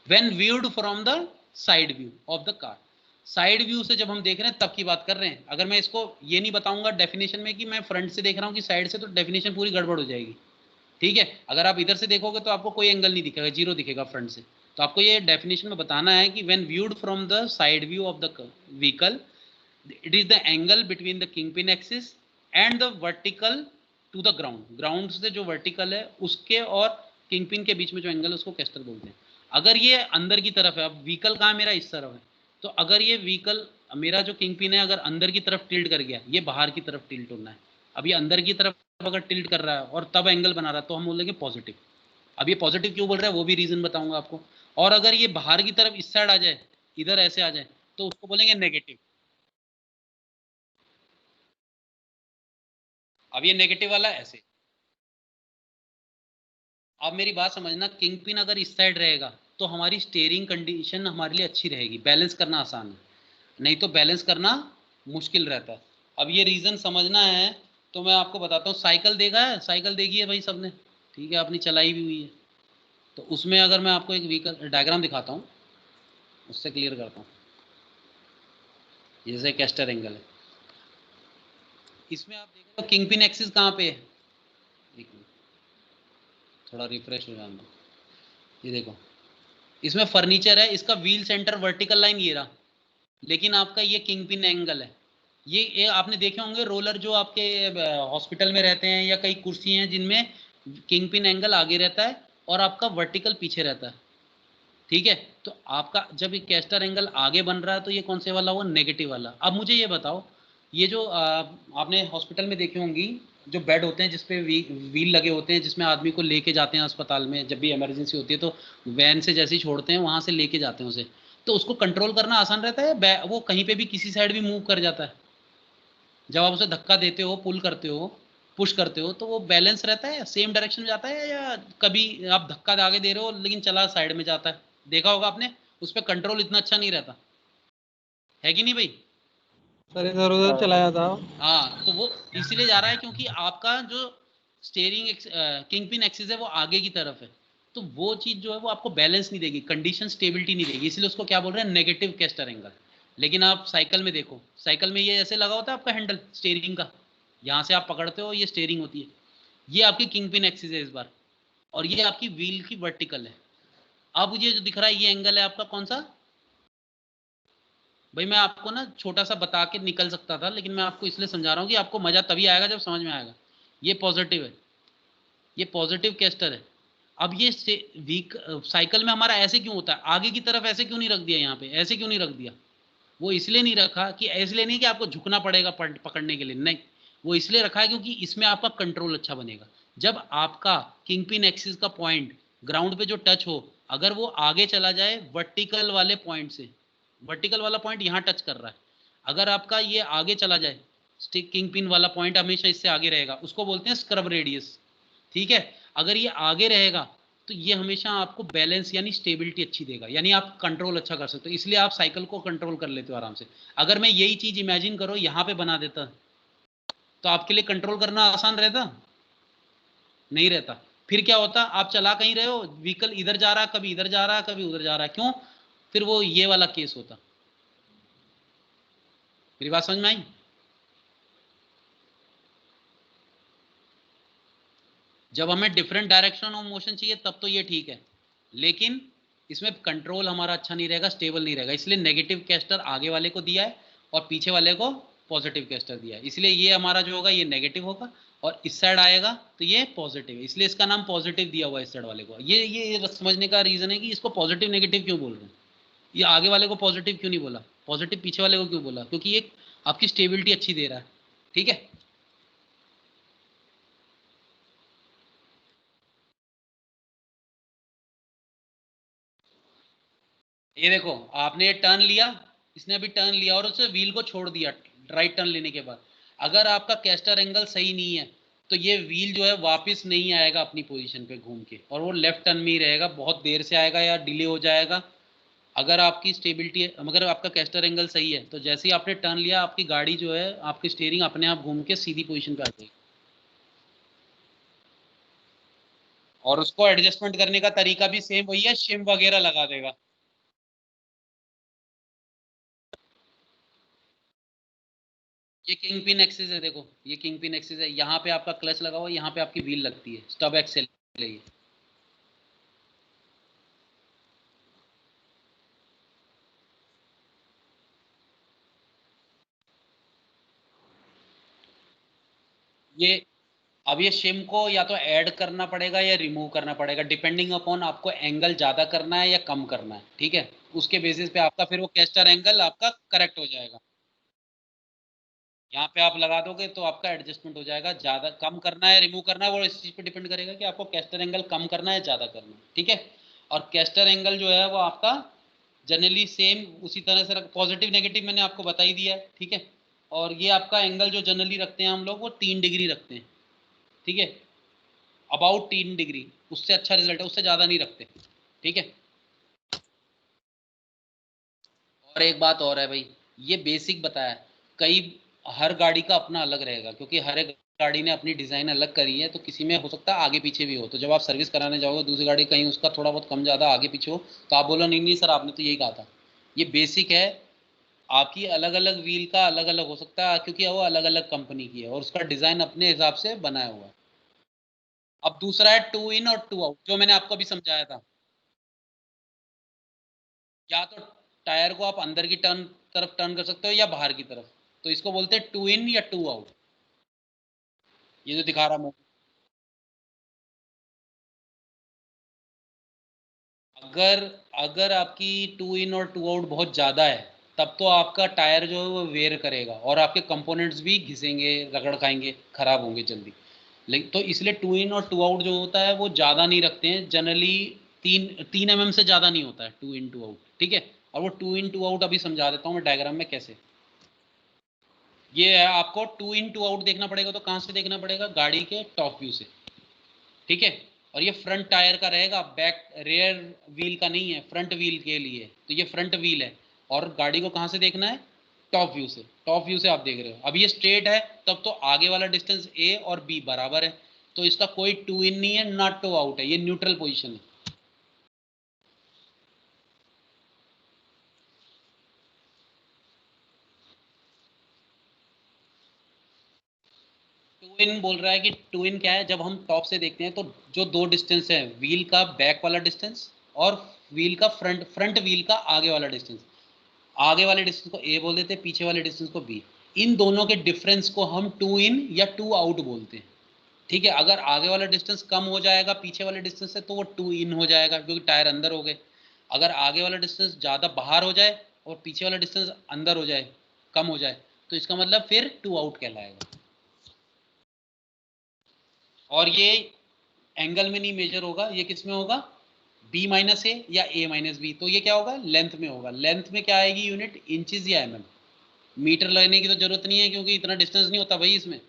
When viewed from the side view of the car, side view से जब हम देख रहे हैं तब की बात कर रहे हैं। अगर मैं इसको ये नहीं बताऊंगा डेफिनेशन में कि मैं फ्रंट से देख रहा हूँ कि साइड से, तो डेफिनेशन पूरी गड़बड़ हो जाएगी। ठीक है, अगर आप इधर से देखोगे तो आपको कोई एंगल नहीं दिखेगा, जीरो दिखेगा फ्रंट से। तो आपको ये डेफिनेशन में बताना है कि when viewed from the side view of the vehicle, it is the angle between the kingpin axis and the vertical to the ground, ground से जो वर्टिकल है उसके और किंगपिन के बीच में जो एंगल है उसको कैस्टर बोलते हैं। अगर ये अंदर की तरफ है, अब व्हीकल कहाँ मेरा इस तरफ है, तो अगर ये व्हीकल मेरा जो किंगपिन है अगर अंदर की तरफ टिल्ट कर गया, ये बाहर की तरफ टिल्ट होना है। अब ये अंदर की तरफ अगर टिल्ट कर रहा है और तब एंगल बना रहा है तो हम बोलेंगे पॉजिटिव। अब ये पॉजिटिव क्यों बोल रहा है वो भी रीजन बताऊंगा आपको। और अगर ये बाहर की तरफ इस साइड आ जाए, इधर ऐसे आ जाए, तो उसको बोलेंगे नेगेटिव। अब ये नेगेटिव वाला ऐसे। अब मेरी बात समझना, किंग पिन अगर इस साइड रहेगा तो हमारी स्टेयरिंग कंडीशन हमारे लिए अच्छी रहेगी, बैलेंस करना आसान है, नहीं तो बैलेंस करना मुश्किल रहता है। अब ये रीज़न समझना है तो मैं आपको बताता हूँ। साइकिल देखा है, साइकिल देखी है भाई सबने, ठीक है, अपनी चलाई भी हुई है। तो उसमें अगर मैं आपको एक व्हीकल डायग्राम दिखाता हूँ उससे क्लियर करता हूँ। जैसे कैस्टर एंगल है, इसमें आप देख रहे हो किंग पिन एक्सिस कहाँ पे है, एक मिनट, थोड़ा रिफ्रेश हो जाना। ये देखो इसमें फर्नीचर है, इसका व्हील सेंटर वर्टिकल लाइन ये रहा, लेकिन आपका ये किंग पिन एंगल है। ये आपने देखे होंगे रोलर जो आपके हॉस्पिटल में रहते हैं, या कई कुर्सी हैं जिनमें किंग पिन एंगल आगे रहता है और आपका वर्टिकल पीछे रहता है। ठीक है, तो आपका जब ये कैस्टर एंगल आगे बन रहा है तो ये कौन से वाला हुआ, नेगेटिव वाला। अब मुझे ये बताओ, ये जो आपने हॉस्पिटल में देखी होंगी जो बेड होते हैं जिसपे व्हील लगे होते हैं, जिसमें आदमी को लेके जाते हैं अस्पताल में, जब भी इमरजेंसी होती है तो वैन से जैसे ही छोड़ते हैं वहां से लेके जाते हैं उसे, तो उसको कंट्रोल करना आसान रहता है, वो कहीं पे भी किसी साइड भी मूव कर जाता है। जब आप उसे धक्का देते हो, पुल करते हो, पुश करते हो तो वो बैलेंस रहता है, सेम डायरेक्शन में जाता है, या कभी आप धक्का आगे दे रहे हो लेकिन चला साइड में जाता है? देखा होगा आपने, उस पर कंट्रोल इतना अच्छा नहीं रहता है कि नहीं भाई? सर इधर उधर चलाया था। हाँ, तो वो इसीलिए जा रहा है क्योंकि आपका जो स्टेयरिंग किंग पिन एक्सिस है वो आगे की तरफ है, तो वो चीज जो है वो आपको बैलेंस नहीं देगी, कंडीशन स्टेबिलिटी नहीं देगी, इसलिए उसको क्या बोल रहे हैं, नेगेटिव कैस्टर एंगल। लेकिन आप साइकिल में देखो, साइकिल में ये ऐसे लगा होता है आपका हैंडल स्टेयरिंग का, यहाँ से आप पकड़ते हो, ये स्टेयरिंग होती है, ये आपकी किंग पिन एक्सिस है इस बार, और ये आपकी व्हील की वर्टिकल है। अब ये जो दिख रहा है ये एंगल है आपका कौन सा भाई? मैं आपको ना छोटा सा बता के निकल सकता था, लेकिन मैं आपको इसलिए समझा रहा हूँ कि आपको मजा तभी आएगा जब समझ में आएगा। ये पॉजिटिव है, ये पॉजिटिव कैस्टर है। अब ये वीक साइकिल में हमारा ऐसे क्यों होता है, आगे की तरफ ऐसे क्यों नहीं रख दिया, यहाँ पे ऐसे क्यों नहीं रख दिया? वो इसलिए नहीं रखा कि इसलिए नहीं कि आपको झुकना पड़ेगा पकड़ने के लिए, नहीं, वो इसलिए रखा है क्योंकि इसमें आपका कंट्रोल अच्छा बनेगा। जब आपका किंग पिन एक्सिस का पॉइंट ग्राउंड पे जो टच हो, अगर वो आगे चला जाए वर्टिकल वाले पॉइंट से, वर्टिकल वाला पॉइंट यहाँ टच कर रहा है, अगर आपका ये आगे चला जाए, स्टिक किंग पिन वाला पॉइंट हमेशा इससे आगे रहेगा, उसको बोलते हैं स्क्रब रेडियस, ठीक है? अगर ये आगे रहेगा तो ये हमेशा आपको बैलेंस यानी स्टेबिलिटी अच्छी देगा, यानी आप कंट्रोल अच्छा कर सकते हो, इसलिए आप साइकिल को कंट्रोल कर लेते हो आराम से। अगर मैं यही चीज इमेजिन करो यहाँ पे बना देता तो आपके लिए कंट्रोल करना आसान रहता? नहीं रहता। फिर क्या होता, आप चला कहीं रहे हो, व्हीकल इधर जा रहा, कभी इधर जा रहा, कभी उधर जा रहा, क्यों? फिर वो ये वाला केस होता। मेरी बात समझ में आई? जब हमें डिफरेंट डायरेक्शन ऑफ मोशन चाहिए तब तो ये ठीक है, लेकिन इसमें कंट्रोल हमारा अच्छा नहीं रहेगा, स्टेबल नहीं रहेगा, इसलिए नेगेटिव कैस्टर आगे वाले को दिया है और पीछे वाले को पॉजिटिव कैस्टर दिया है, इसलिए ये हमारा जो होगा ये नेगेटिव होगा, और इस साइड आएगा तो ये पॉजिटिव है, इसलिए इसका नाम पॉजिटिव दिया हुआ है इस साइड वाले को। ये समझने का रीजन है कि इसको पॉजिटिव नेगेटिव क्यों बोल रहे हैं, ये आगे वाले को पॉजिटिव क्यों नहीं बोला, पॉजिटिव पीछे वाले को क्यों बोला, क्योंकि ये आपकी स्टेबिलिटी अच्छी दे रहा है, ठीक है? ये देखो, आपने ये टर्न लिया, इसने अभी टर्न लिया और उसे व्हील को छोड़ दिया राइट टर्न लेने के बाद, अगर आपका कैस्टर एंगल सही नहीं है तो ये व्हील जो है वापस नहीं आएगा अपनी पोजीशन पे घूम के, और वो लेफ्ट टर्न में ही रहेगा, बहुत देर से आएगा या डिले हो जाएगा। अगर आपकी स्टेबिलिटी, अगर आपका कैस्टर एंगल सही है तो जैसे ही आपने टर्न लिया आपकी गाड़ी जो है, आपकी स्टीयरिंग अपने आप घूम के सीधी पोजीशन पे आ जाएगी, और उसको एडजस्टमेंट करने का तरीका भी सेम वही है, शिम वगैरह लगा देगा। ये किंग पिन एक्सिस है, देखो ये किंग पिन एक्सिस है, यहाँ पे आपका क्लच लगा हुआ है, यहाँ पे आपकी व्हील लगती है, स्टब एक्सेल है ये। अब ये शिम को या तो ऐड करना पड़ेगा या रिमूव करना पड़ेगा, डिपेंडिंग अपॉन आपको एंगल ज्यादा करना है या कम करना है, ठीक है? उसके बेसिस पे आपका फिर वो कैस्टर एंगल आपका करेक्ट हो जाएगा। यहाँ पे आप लगा दोगे तो आपका एडजस्टमेंट हो जाएगा, ज्यादा कम करना है रिमूव करना है वो इस चीज पे डिपेंड करेगा कि आपको कैस्टर एंगल कम करना है ज्यादा करना है, ठीक है? और कैस्टर एंगल जो है वो आपका जनरली सेम उसी तरह से पॉजिटिव नेगेटिव मैंने आपको बता ही दिया है, ठीक है? और ये आपका एंगल जो जनरली रखते हैं हम लोग वो 3 डिग्री रखते हैं, ठीक है? अबाउट 3 डिग्री, उससे अच्छा रिजल्ट है, उससे ज़्यादा नहीं रखते, ठीक है? और एक बात और है भाई, ये बेसिक बताया, कई हर गाड़ी का अपना अलग रहेगा, क्योंकि हर एक गाड़ी ने अपनी डिज़ाइन अलग करी है, तो किसी में हो सकता है आगे पीछे भी हो, तो जब आप सर्विस कराने जाओगे दूसरी गाड़ी कहीं उसका थोड़ा बहुत कम ज़्यादा आगे पीछे हो, तो आप बोलो नहीं नहीं सर आपने तो यही कहा था। ये बेसिक है, आपकी अलग अलग व्हील का अलग अलग हो सकता है, क्योंकि वो अलग अलग कंपनी की है और उसका डिज़ाइन अपने हिसाब से बनाया हुआ है। अब दूसरा है 2 इन और 2 आउट, जो मैंने आपको अभी समझाया था, या तो टायर को आप अंदर की तरफ टर्न कर सकते हो या बाहर की तरफ, तो इसको बोलते हैं 2 इन या 2 आउट, ये जो दिखा रहा हूँ। अगर अगर आपकी 2 इन और 2 आउट बहुत ज़्यादा है तब तो आपका टायर जो है वो वेयर करेगा और आपके कंपोनेंट्स भी घिसेंगे, रगड़ खाएंगे, खराब होंगे जल्दी। लेकिन तो इसलिए 2 इन और 2 आउट जो होता है वो ज़्यादा नहीं रखते हैं जनरली, 3 mm से ज़्यादा नहीं होता है 2 इन 2 आउट, ठीक है? और वो 2 इन 2 आउट अभी समझा देता हूँ मैं डायग्राम में कैसे। ये है, आपको 2 इन 2 आउट देखना पड़ेगा, तो कहाँ से देखना पड़ेगा? गाड़ी के टॉप व्यू से, ठीक है। और ये फ्रंट टायर का रहेगा, बैक रेयर व्हील का नहीं है, फ्रंट व्हील के लिए, तो ये फ्रंट व्हील है। और गाड़ी को कहाँ से देखना है? टॉप व्यू से। टॉप व्यू से आप देख रहे हो, अब ये स्ट्रेट है, तब तो आगे वाला डिस्टेंस ए और बी बराबर है, तो इसका कोई 2 इन नहीं है, ना 2 आउट है, ये न्यूट्रल पोजिशन है। टू इन बोल रहा है कि टू इन क्या है, जब हम टॉप से देखते हैं तो जो दो डिस्टेंस है, व्हील का बैक वाला डिस्टेंस और व्हील का फ्रंट व्हील का आगे वाला डिस्टेंस, आगे वाले डिस्टेंस को ए बोल देते हैं, पीछे वाले डिस्टेंस को बी। इन दोनों के डिफरेंस को हम टू इन या टू आउट बोलते हैं, ठीक है। अगर आगे वाला डिस्टेंस कम हो जाएगा पीछे वाले डिस्टेंस से, तो वो टू इन हो जाएगा, क्योंकि टायर अंदर हो गए। अगर आगे वाला डिस्टेंस ज़्यादा बाहर हो जाए और पीछे वाला डिस्टेंस अंदर हो जाए, कम हो जाए, तो इसका मतलब फिर टू आउट कहलाएगा। और ये एंगल में नहीं मेजर होगा, ये किस में होगा? b माइनस ए या a माइनस बी, तो ये क्या होगा? लेंथ में होगा। लेंथ में क्या आएगी यूनिट? इंचेस या mm। मीटर लेने की तो जरूरत नहीं है, क्योंकि इतना डिस्टेंस नहीं होता भाई इसमें।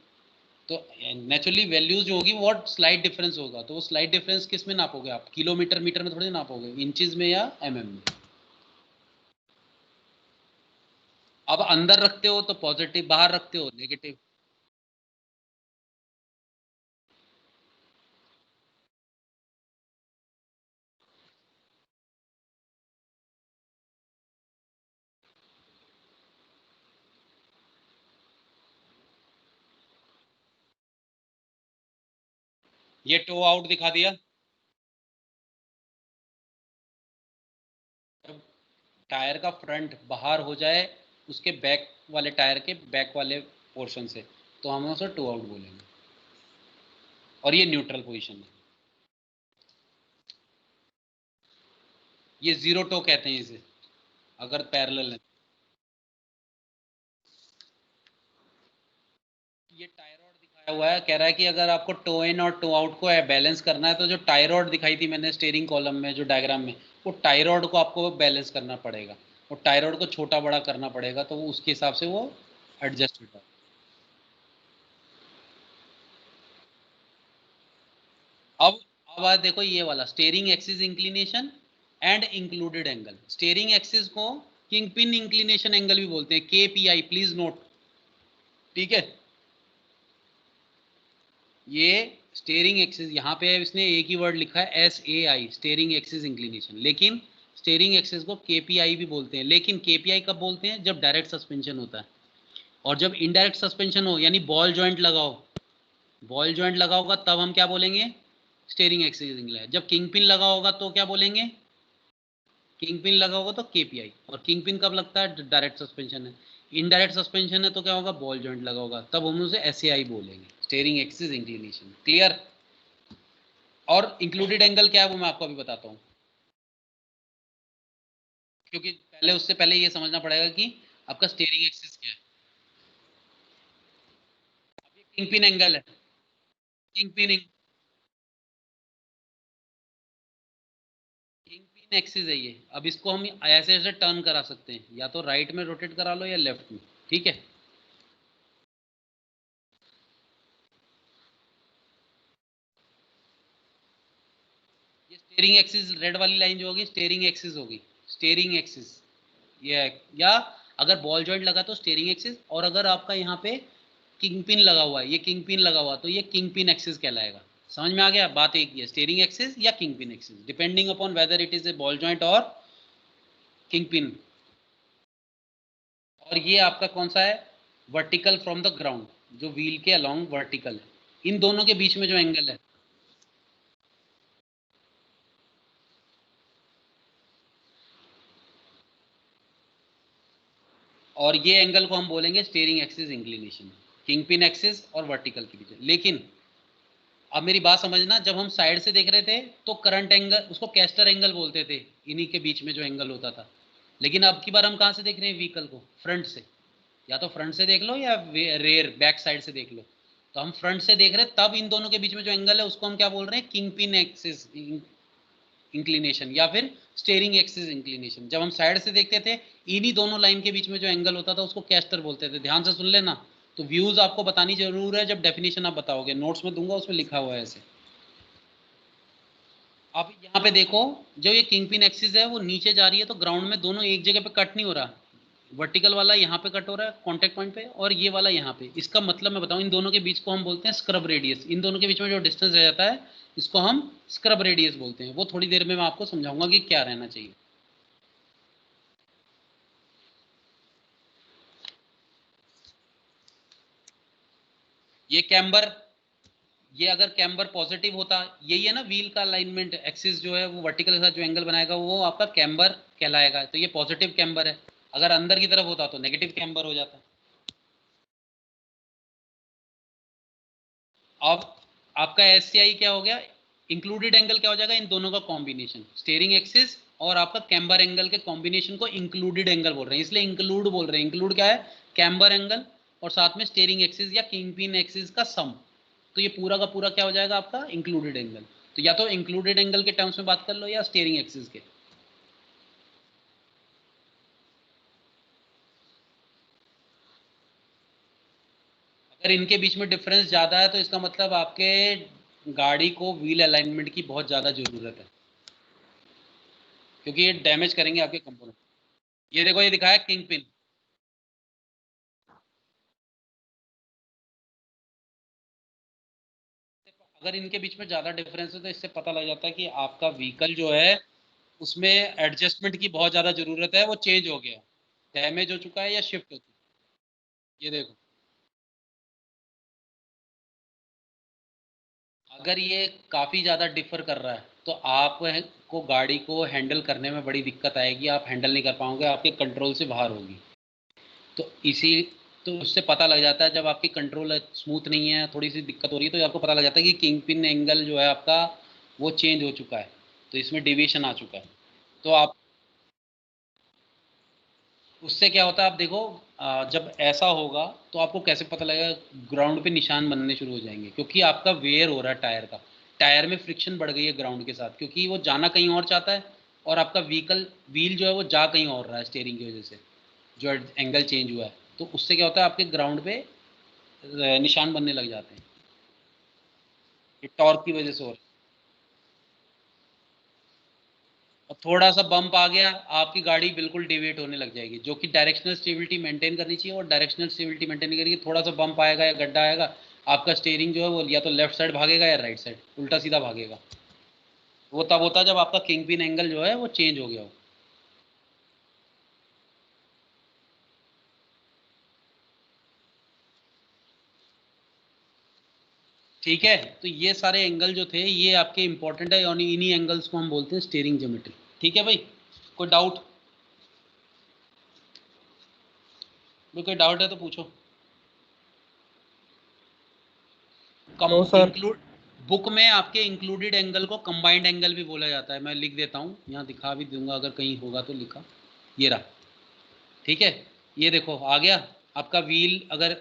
तो नेचुरली वैल्यूज जो होगी वो स्लाइड डिफरेंस होगा, तो वो स्लाइड डिफरेंस किस में नापोगे आप? किलोमीटर मीटर में थोड़ी नापोगे, इंचेस में या mm में। अब अंदर रखते हो तो पॉजिटिव, बाहर रखते हो नेगेटिव। ये टो आउट दिखा दिया। जब टायर का फ्रंट बाहर हो जाए उसके बैक वाले टायर के बैक वाले पोर्शन से, तो हम उसे टू आउट बोलेंगे, और ये न्यूट्रल पोजीशन है। ये जीरो टो कहते हैं इसे, अगर पैरेलल है। ये टाई रॉड दिखाया हुआ है, कह रहा है कि अगर आपको टो इन और टो आउट को बैलेंस करना है, तो जो टाई रॉड दिखाई थी मैंने स्टीयरिंग कॉलम में जो डायग्राम में, वो टाई रॉड को आपको बैलेंस करना पड़ेगा, और टाई रॉड को छोटा बड़ा करना पड़ेगा, तो वो उसके हिसाब से वो एडजस्ट होता है। अब आज देखो ये वाला steering axis inclination and included angle. Steering axis को किंग पिन इंक्लिनेशन एंगल भी बोलते हैं, KPI, प्लीज नोट, ठीक है। ये स्टीयरिंग एक्सिस, यहाँ पे इसने एक ही वर्ड लिखा है SAI, स्टीयरिंग एक्सिस इंक्लिनेशन, लेकिन स्टीयरिंग एक्सिस को KPI भी बोलते हैं। लेकिन KPI कब बोलते हैं? जब डायरेक्ट सस्पेंशन होता है। और जब इनडायरेक्ट सस्पेंशन हो, यानी बॉल जॉइंट लगाओ, बॉल जॉइंट लगा होगा, तब हम क्या बोलेंगे? Steering axis inclination. जब किंग पिन लगा होगा तो क्या बोलेंगे? किंग पिन लगा होगा तो KPI। और किंग पिन कब लगता है? डायरेक्ट सस्पेंशन है। इनडायरेक्ट सस्पेंशन है तो क्या होगा? बॉल जॉइंट लगा होगा, तब हम उसे SAI बोलेंगे, स्टीयरिंग एक्सिस इंक्लिनेशन। क्लियर? और इंक्लूडेड एंगल क्या है वो मैं आपको अभी बताता हूँ, क्योंकि पहले उससे पहले ये समझना पड़ेगा कि आपका स्टीयरिंग एक्सिस क्या है। अब ये किंग पिन एंगल है, king pin king pin axis है ये। अब इसको हम ऐसे ऐसे टर्न करा सकते हैं, या तो राइट में रोटेट करा लो या लेफ्ट में, ठीक है। ये स्टीयरिंग एक्सिस, रेड वाली लाइन जो होगी स्टीयरिंग एक्सिस होगी, स्टीयरिंग एक्सिस ये है। या अगर बॉल जॉइंट लगा तो स्टीयरिंग एक्सिस, और अगर आपका यहाँ पे किंग पिन लगा हुआ है, ये किंग पिन लगा हुआ, तो ये किंग पिन एक्सिस कहलाएगा। समझ में आ गया? बात एक ही है, स्टीयरिंग एक्सिस या king pin axis, depending upon whether it is a ball joint और किंग पिन। और ये आपका कौन सा है? वर्टिकल फ्रॉम द ग्राउंड, जो व्हील के अलोंग वर्टिकल है। इन दोनों के बीच में जो एंगल है, और ये एंगल को हम बोलेंगे steering axis inclination, king pin axis और वर्टिकल के बीच। लेकिन अब मेरी बात समझना, जब हम साइड से देख रहे थे तो करंट एंगल, उसको कैस्टर एंगल बोलते थे, इन्हीं के बीच में जो एंगल होता था। लेकिन अब की बार हम कहाँ से देख रहे हैं व्हीकल को? फ्रंट से। या तो फ्रंट से देख लो या रेयर बैक साइड से देख लो। तो हम फ्रंट से देख रहे हैं, तब इन दोनों के बीच में जो एंगल है उसको हम क्या बोल रहे हैं? किंग पिन एक्सिस इंक्लिनेशन, या फिर स्टीयरिंग एक्सिस इंक्लिनेशन। जब हम साइड से देखते थे, इन्हीं दोनों लाइन के बीच में जो एंगल होता था उसको कैस्टर बोलते थे। ध्यान से सुन लेना, तो व्यूज आपको बतानी जरूर है जब डेफिनेशन आप बताओगे, नोट्स में दूंगा उसमें लिखा हुआ है ऐसे। आप यहाँ पे देखो, जो ये किंग पिन एक्सिस है वो नीचे जा रही है, तो ग्राउंड में दोनों एक जगह पे कट नहीं हो रहा, वर्टिकल वाला यहाँ पे कट हो रहा है कांटेक्ट पॉइंट पे, और ये वाला यहाँ पे। इसका मतलब मैं बताऊँ, इन दोनों के बीच को हम बोलते हैं स्क्रब रेडियस। इन दोनों के बीच में जो डिस्टेंस रह जाता है इसको हम स्क्रब रेडियस बोलते हैं। वो थोड़ी देर में मैं आपको समझाऊंगा कि क्या रहना चाहिए। ये कैम्बर, ये अगर कैम्बर पॉजिटिव होता, यही है ना व्हील का अलाइनमेंट, एक्सिस जो है वो वर्टिकल के साथ जो एंगल बनाएगा वो आपका कैम्बर कहलाएगा। तो ये पॉजिटिव कैम्बर है। अगर अंदर की तरफ होता तो नेगेटिव कैम्बर हो जाता। अब आपका एससीआई क्या हो गया, इंक्लूडेड एंगल क्या हो जाएगा, इन दोनों का कॉम्बिनेशन, स्टीयरिंग एक्सिस और आपका कैम्बर एंगल के कॉम्बिनेशन को इंक्लूडेड एंगल बोल रहे हैं, इसलिए इंक्लूड बोल रहे हैं। इंक्लूड क्या है, कैम्बर एंगल और साथ में स्टीयरिंग एक्सिस या किंग पिन एक्सिस का सम। तो ये पूरा का पूरा क्या हो जाएगा आपका इंक्लूडेड एंगल। तो या तो इंक्लूडेड एंगल के टर्म्स में बात कर लो या स्टीयरिंग एक्सिस के। अगर इनके बीच में डिफरेंस ज़्यादा है तो इसका मतलब आपके गाड़ी को व्हील अलाइनमेंट की बहुत ज़्यादा ज़रूरत है, क्योंकि ये डैमेज करेंगे आपके कंपोनेंट। ये देखो, ये दिखाया किंग पिन। अगर इनके बीच में ज़्यादा डिफरेंस है तो इससे पता लग जाता है कि आपका व्हीकल जो है उसमें एडजस्टमेंट की बहुत ज़्यादा ज़रूरत है, वो चेंज हो गया, डैमेज हो चुका है या शिफ्ट हो चुका है। ये देखो, अगर ये काफ़ी ज़्यादा डिफर कर रहा है तो आप को गाड़ी को हैंडल करने में बड़ी दिक्कत आएगी, आप हैंडल नहीं कर पाओगे, आपके कंट्रोल से बाहर होगी। तो इसी, तो उससे पता लग जाता है जब आपकी कंट्रोल स्मूथ नहीं है, थोड़ी सी दिक्कत हो रही है, तो आपको पता लग जाता है कि किंग पिन एंगल जो है आपका वो चेंज हो चुका है, तो इसमें डेविएशन आ चुका है। तो आप, उससे क्या होता है आप देखो, जब ऐसा होगा तो आपको कैसे पता लगेगा, ग्राउंड पे निशान बनने शुरू हो जाएंगे, क्योंकि आपका वेयर हो रहा है टायर का, टायर में फ्रिक्शन बढ़ गई है ग्राउंड के साथ, क्योंकि वो जाना कहीं और चाहता है और आपका व्हीकल व्हील जो है वो जा कहीं और रहा है स्टीयरिंग की वजह से, जो एंगल चेंज हुआ है। तो उससे क्या होता है आपके ग्राउंड पे निशान बनने लग जाते हैं, ये टॉर्क की वजह से हो रहा है। और थोड़ा सा बम्प आ गया, आपकी गाड़ी बिल्कुल डिवेट होने लग जाएगी, जो कि डायरेक्शनल स्टेबिलिटी मेंटेन करनी चाहिए, और डायरेक्शनल स्टेबिलिटी मेंटेन करेगी, थोड़ा सा बम्प आएगा या गड्ढा आएगा, आपका स्टीयरिंग जो है वो या तो लेफ्ट साइड भागेगा या राइट साइड उल्टा सीधा भागेगा। वो तब होता है जब आपका किंग पिन एंगल जो है वो चेंज हो गया हो। ठीक है, तो ये सारे एंगल जो थे ये आपके इंपॉर्टेंट है, और इन्हीं एंगल्स को हम बोलते हैं स्टीयरिंग ज्योमेट्री। ठीक है भाई, कोई डाउट? कोई डाउट है तो पूछो। कम नो सर। इंक्लूड, बुक में आपके इंक्लूडेड एंगल को कंबाइंड एंगल भी बोला जाता है, मैं लिख देता हूँ यहाँ, दिखा भी दूंगा अगर कहीं होगा तो लिखा, ये रहा। ठीक है, ये देखो आ गया आपका व्हील। अगर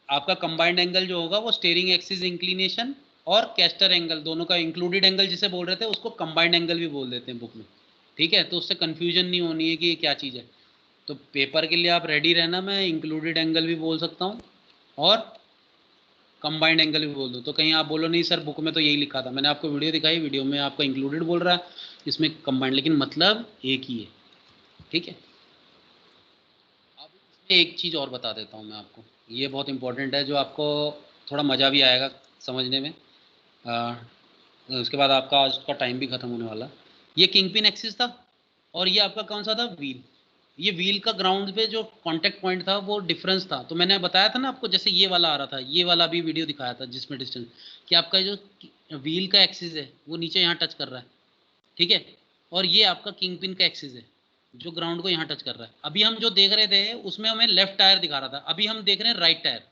आपका कंबाइंड एंगल जो होगा वो स्टीयरिंग एक्सिस इंक्लिनेशन और कैस्टर एंगल दोनों का इंक्लूडेड एंगल जिसे बोल रहे थे उसको कंबाइंड एंगल भी बोल देते हैं बुक में। ठीक है, तो उससे कन्फ्यूजन नहीं होनी है कि ये क्या चीज़ है। तो पेपर के लिए आप रेडी रहना, मैं इंक्लूडेड एंगल भी बोल सकता हूँ और कंबाइंड एंगल भी बोल दो, तो कहीं आप बोलो नहीं सर बुक में तो यही लिखा था, मैंने आपको वीडियो दिखाई, वीडियो में आपका इंक्लूडेड बोल रहा है, इसमें कंबाइंड, लेकिन मतलब एक ही है। ठीक है, अब इसमें एक चीज़ और बता देता हूँ मैं आपको, ये बहुत इंपॉर्टेंट है, जो आपको थोड़ा मज़ा भी आएगा समझने में। उसके बाद आपका आज का टाइम भी ख़त्म होने वाला। ये किंग पिन एक्सिस था और ये आपका कौन सा था, व्हील। ये व्हील का ग्राउंड पे जो कांटेक्ट पॉइंट था वो डिफरेंस था, तो मैंने बताया था ना आपको, जैसे ये वाला आ रहा था, ये वाला भी वीडियो दिखाया था जिसमें डिस्टेंस, कि आपका जो व्हील का एक्सिस है वो नीचे यहाँ टच कर रहा है। ठीक है, और ये आपका किंग पिन का एक्सिस है जो ग्राउंड को यहाँ टच कर रहा है। अभी हम जो देख रहे थे उसमें हमें लेफ्ट टायर दिखा रहा था, अभी हम देख रहे हैं राइट टायर,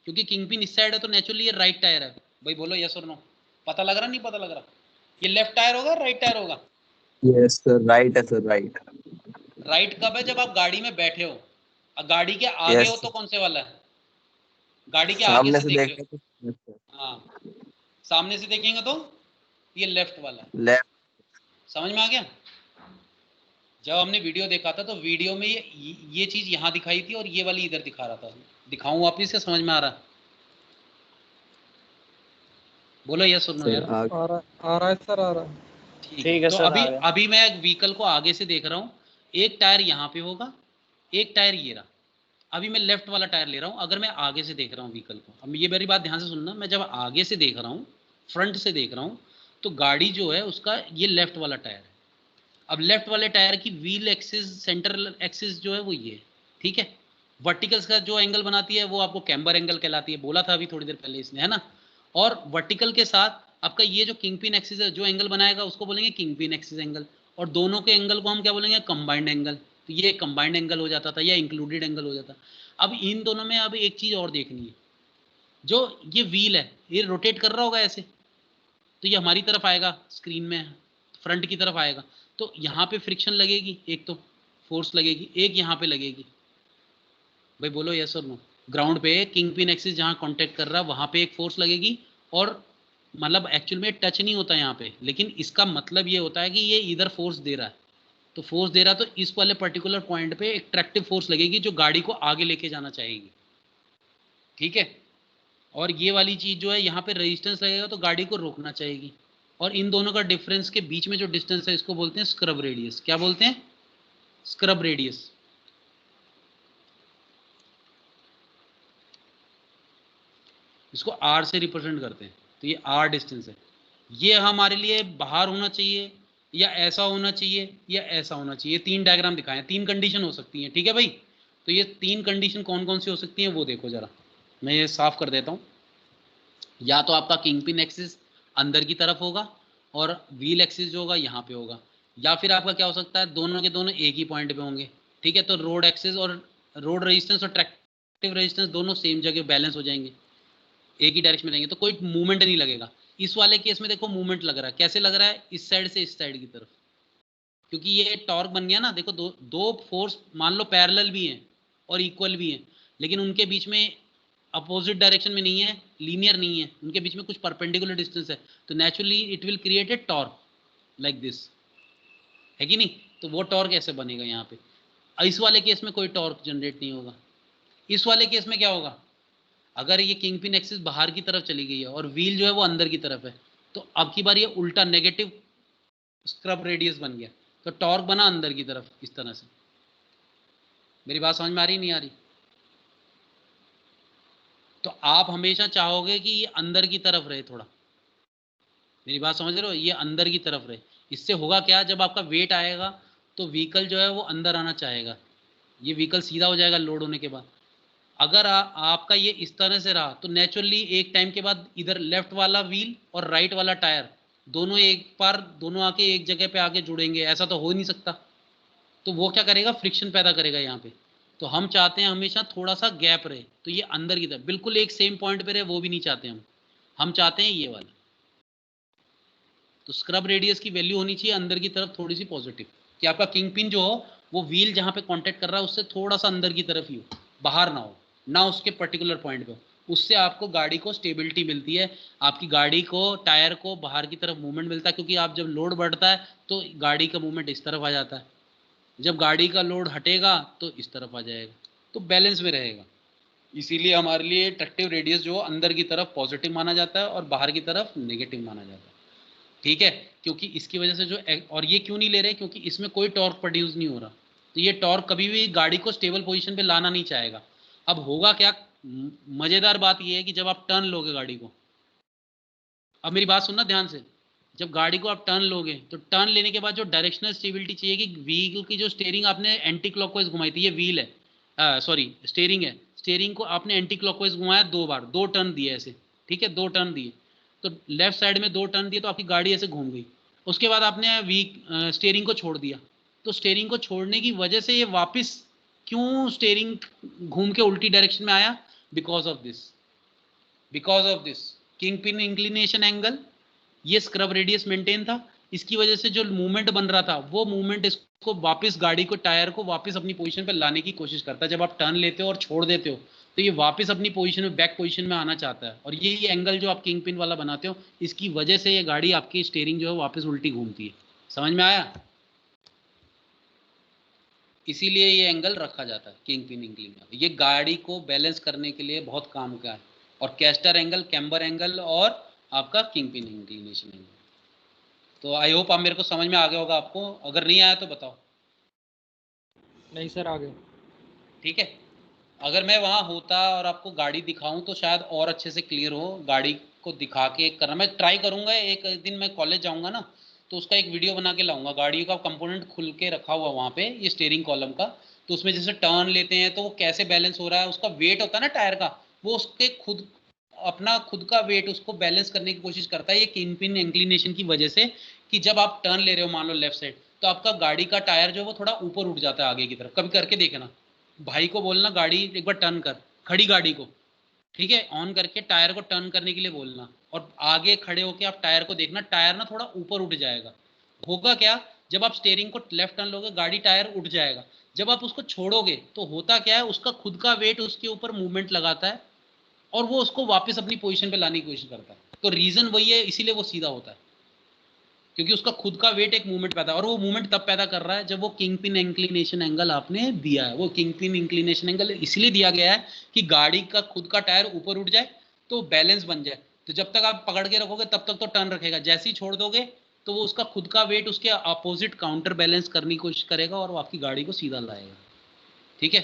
क्योंकि किंग पिन इस साइड है तो नेचुरली ये राइट टायर है। भाई बोलो यस और नो, पता लग रहा नहीं पता लग रहा, ये लेफ्ट टायर होगा राइट टायर होगा? यस सर, राइट है सर, राइट। राइट कब है, जब आप गाड़ी में बैठे हो, और गाड़ी के आगे हो यस, तो कौन से वाला है, गाड़ी के आगे सामने से से देख रहे देखें तो हो। हाँ, सामने से देखेंगे तो ये लेफ्ट वाला है। लेफ्ट। समझ में आ गया? जब हमने वीडियो देखा था तो वीडियो में ये चीज यहाँ दिखाई थी और ये वाली इधर दिखा रहा था। दिखाऊं वापिस से, समझ में आ रहा? बोलो यस और नो सर यार। आ रहा है सर, आ रहा है। ठीक ठीक है, है तो सर, अभी आ गया। अभी मैं व्हीकल को आगे से देख रहा हूँ। एक टायर यहाँ पे होगा, एक टायर ये रहा। अभी मैं लेफ्ट वाला टायर ले रहा हूँ। अगर मैं आगे से देख रहा हूँ व्हीकल को, अब ये मेरी बात ध्यान से सुनना, मैं जब आगे से देख रहा हूँ, फ्रंट से देख रहा हूँ, तो गाड़ी जो है उसका ये लेफ्ट वाला टायर है। अब लेफ्ट वाले टायर की व्हील एक्सिस, सेंटर एक्सिस जो है वो ये है, ठीक है। वर्टिकल्स का जो एंगल बनाती है वो आपको कैम्बर एंगल कहलाती है, बोला था अभी थोड़ी देर पहले इसने, है ना। और वर्टिकल के साथ आपका ये जो किंग पिन एक्सिस है, जो एंगल बनाएगा उसको बोलेंगे किंग पिन एक्सिस एंगल, और दोनों के एंगल को हम क्या बोलेंगे, कंबाइंड एंगल। तो ये कंबाइंड एंगल हो जाता था या इंक्लूडेड एंगल हो जाता। अब इन दोनों में अब एक चीज और देखनी है, जो ये व्हील है ये रोटेट कर रहा होगा ऐसे, तो ये हमारी तरफ आएगा, स्क्रीन में फ्रंट की तरफ आएगा। तो यहाँ पे फ्रिक्शन लगेगी, एक तो फोर्स लगेगी, एक यहाँ पे लगेगी। भाई बोलो यस और नो। ग्राउंड पे किंग पिन एक्सिस जहाँ कांटेक्ट कर रहा है वहाँ पे एक फोर्स लगेगी, और मतलब एक्चुअल में टच नहीं होता यहाँ पे, लेकिन इसका मतलब ये होता है कि ये इधर फोर्स दे रहा है। तो फोर्स दे रहा तो इस वाले पर्टिकुलर पॉइंट पे एक ट्रैक्टिव फोर्स लगेगी जो गाड़ी को आगे लेके जाना चाहेगी, ठीक है। और ये वाली चीज जो है यहाँ पे रेजिस्टेंस लगेगा तो गाड़ी को रोकना चाहेगी। और इन दोनों का डिफरेंस के बीच में जो डिस्टेंस है इसको बोलते हैं स्क्रब रेडियस। क्या बोलते हैं? Scrub radius. इसको आर से रिप्रेजेंट करते हैं। तो ये आर डिस्टेंस है। ये हमारे लिए बाहर होना चाहिए, या ऐसा होना चाहिए, या ऐसा होना चाहिए। तीन डायग्राम दिखाएं, तीन कंडीशन हो सकती हैं, ठीक है भाई। तो ये तीन कंडीशन कौन कौन सी हो सकती हैं वो देखो जरा, मैं ये साफ कर देता हूँ। या तो आपका किंग पिन एक्सिस अंदर की तरफ होगा और व्हील एक्सिस जो होगा यहाँ पे होगा, या फिर आपका क्या हो सकता है, दोनों के दोनों एक ही पॉइंट पे होंगे, ठीक है। तो रोड एक्सिस और रोड रेजिस्टेंस और ट्रैक्टिव रेजिस्टेंस दोनों सेम जगह बैलेंस हो जाएंगे, एक ही डायरेक्शन में रहेंगे, तो कोई मूवमेंट नहीं लगेगा। इस वाले केस में देखो मूवमेंट लग रहा है। कैसे लग रहा है? इस साइड से इस साइड की तरफ, क्योंकि ये टॉर्क बन गया ना। देखो दो फोर्स मान लो पैरेलल भी हैं और इक्वल भी हैं, लेकिन उनके बीच में अपोजिट डायरेक्शन में नहीं है, लीनियर नहीं है, उनके बीच में कुछ परपेंडिकुलर डिस्टेंस है। तो naturally it will create a torque like this, है कि नहीं। तो वो टॉर्क ऐसे बनेगा यहाँ पे। इस वाले केस में कोई टॉर्क जनरेट नहीं होगा। इस वाले केस में क्या होगा, अगर ये किंग पिन एक्सिस बाहर की तरफ चली गई है और व्हील जो है वो अंदर की तरफ है, तो अब की बार ये उल्टा नेगेटिव स्क्रब रेडियस बन गया, तो टॉर्क बना अंदर की तरफ इस तरह से। मेरी बात समझ में आ रही नहीं आ रही? तो आप हमेशा चाहोगे कि ये अंदर की तरफ रहे थोड़ा। मेरी बात समझ रहे हो? ये अंदर की तरफ रहे। इससे होगा क्या, जब आपका वेट आएगा तो व्हीकल जो है वो अंदर आना चाहेगा, ये व्हीकल सीधा हो जाएगा लोड होने के बाद। अगर आपका ये इस तरह से रहा तो नेचुरली एक टाइम के बाद इधर लेफ्ट वाला व्हील और राइट वाला टायर दोनों एक बार दोनों आके एक जगह पे आके जुड़ेंगे, ऐसा तो हो नहीं सकता। तो वो क्या करेगा, फ्रिक्शन पैदा करेगा यहाँ पे। तो हम चाहते हैं हमेशा थोड़ा सा गैप रहे, तो ये अंदर की तरफ बिल्कुल एक सेम पॉइंट पे रहे, वो भी नहीं चाहते हम चाहते हैं ये वाला। तो स्क्रब रेडियस की वैल्यू होनी चाहिए अंदर की तरफ थोड़ी सी पॉजिटिव, कि आपका किंग पिन जो हो वो व्हील जहाँ पे कांटेक्ट कर रहा है उससे थोड़ा सा अंदर की तरफ ही हो, बाहर ना हो, ना उसके पर्टिकुलर पॉइंट पे हो। उससे आपको गाड़ी को स्टेबिलिटी मिलती है, आपकी गाड़ी को टायर को बाहर की तरफ मूवमेंट मिलता है, क्योंकि आप जब लोड बढ़ता है तो गाड़ी का मूवमेंट इस तरफ आ जाता है, जब गाड़ी का लोड हटेगा तो इस तरफ आ जाएगा, तो बैलेंस में रहेगा। इसीलिए हमारे लिए ट्रैक्टिव रेडियस जो अंदर की तरफ पॉजिटिव माना जाता है और बाहर की तरफ नेगेटिव माना जाता है, ठीक है। क्योंकि इसकी वजह से जो और ये क्यों नहीं ले रहे, क्योंकि इसमें कोई टॉर्क प्रोड्यूस नहीं हो रहा, तो ये टॉर्क कभी भी गाड़ी को स्टेबल पोजीशन पे लाना नहीं चाहेगा। अब होगा क्या, मजेदार बात ये है कि जब आप टर्न लोगे गाड़ी को, अब मेरी बात सुनना ध्यान से, जब गाड़ी को आप टर्न लोगे तो टर्न लेने के बाद जो डायरेक्शनल स्टेबिलिटी चाहिए, कि व्हील की जो स्टीयरिंग आपने एंटी क्लॉकवाइज घुमाई थी, ये व्हील है सॉरी स्टीयरिंग है, स्टीयरिंग को आपने एंटी क्लॉकवाइज घुमाया 2 बार, 2 टर्न दिए ऐसे, ठीक है, 2 टर्न दिए, तो लेफ्ट साइड में 2 टर्न दिए तो आपकी गाड़ी ऐसे घूम गई। उसके बाद आपने स्टीयरिंग को छोड़ दिया, तो स्टीयरिंग को छोड़ने की वजह से ये वापस क्यों स्टीयरिंग घूम के उल्टी डायरेक्शन में आया, because of this king pin inclination angle, ये स्क्रब रेडियस मेंटेन था, इसकी वजह से जो मूवमेंट बन रहा था वो मूवमेंट इसको वापस गाड़ी को टायर को वापस अपनी पोजीशन पर लाने की कोशिश करता है। जब आप टर्न लेते हो और छोड़ देते हो तो ये वापस अपनी पोजीशन में बैक पोजीशन में आना चाहता है, और ये एंगल जो आप किंग पिन वाला बनाते हो इसकी वजह से ये गाड़ी आपकी स्टीयरिंग जो है वापस उल्टी घूमती है। समझ में आया? इसीलिए ये एंगल रखा जाता है किंग पिन एंगल। ये गाड़ी को बैलेंस करने के लिए बहुत काम का है। और कैस्टर एंगल, कैम्बर एंगल और आपका किंग पिन इंक्लिनेशन एंगल। तो आई होप आप मेरे को समझ में आ गया होगा आपको। अगर नहीं आया तो बताओ। नहीं सर, आ गए। ठीक है, अगर मैं वहाँ होता और आपको गाड़ी दिखाऊं तो शायद और अच्छे से क्लियर हो। गाड़ी को दिखा के करना मैं ट्राई करूंगा। एक दिन मैं कॉलेज जाऊंगा ना, तो उसका एक वीडियो बना के लाऊंगा। गाड़ी का कंपोनेंट खुल के रखा हुआ वहाँ पे, ये स्टीयरिंग कॉलम का। तो उसमें जैसे टर्न लेते हैं तो वो कैसे बैलेंस हो रहा है, उसका वेट होता है ना टायर का, वो उसके खुद अपना खुद का वेट उसको बैलेंस करने की कोशिश करता है। ये किंग पिन इंक्लिनेशन की वजह से कि जब आप टर्न ले रहे हो मान लो लेफ्ट साइड, तो आपका गाड़ी का टायर जो है वो थोड़ा ऊपर उठ जाता है आगे की तरफ। कभी करके देखना, भाई को बोलना गाड़ी एक बार टर्न कर, खड़ी गाड़ी को, ठीक है, ऑन करके टायर को टर्न करने के लिए बोलना। और आगे खड़े होके आप टायर को देखना, टायर ना थोड़ा ऊपर उठ जाएगा। होगा क्या, जब आप स्टीयरिंग को लेफ्ट टर्न लोगे गाड़ी टायर उठ जाएगा। जब आप उसको छोड़ोगे तो होता क्या है, उसका खुद का वेट उसके ऊपर मूवमेंट लगाता है और वो उसको वापस अपनी पोजीशन पे लाने की कोशिश करता है। तो रीजन वही है, इसीलिए वो सीधा होता है, क्योंकि उसका खुद का वेट एक मूवमेंट पैदा, और वो मूवमेंट तब पैदा कर रहा है जब वो किंग पिन इंक्लिनेशन एंगल आपने दिया है। वो किंग पिन इंक्लिनेशन एंगल इसलिए दिया गया है कि गाड़ी का खुद का टायर ऊपर उठ जाए तो बैलेंस बन जाए। तो जब तक आप पकड़ के रखोगे तब तक तो टर्न रखेगा, जैसे ही छोड़ दोगे तो वो उसका खुद का वेट उसके अपोजिट काउंटर बैलेंस करने की कोशिश करेगा और वो आपकी गाड़ी को सीधा लाएगा। ठीक है,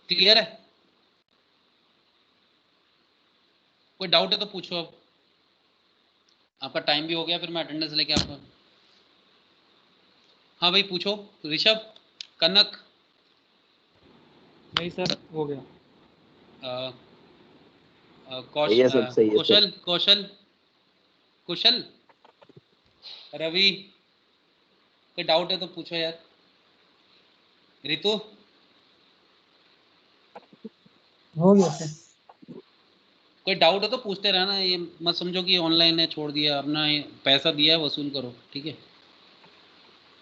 क्लियर है? कोई डाउट है तो पूछो। अब आपका टाइम भी हो गया, फिर मैं अटेंडेंस लेके आपको। हाँ भाई पूछो, ऋषभ, कनक। नहीं सर, हो गया। सही है सर, सही है सर। कौशल, कौशल, कुशल, रवि, कोई डाउट है तो पूछो यार। रितु, हो गया सर। कोई डाउट है तो पूछते रहना। ये मत समझो कि ऑनलाइन है छोड़ दिया, अपना पैसा दिया है वसूल करो। ठीक है,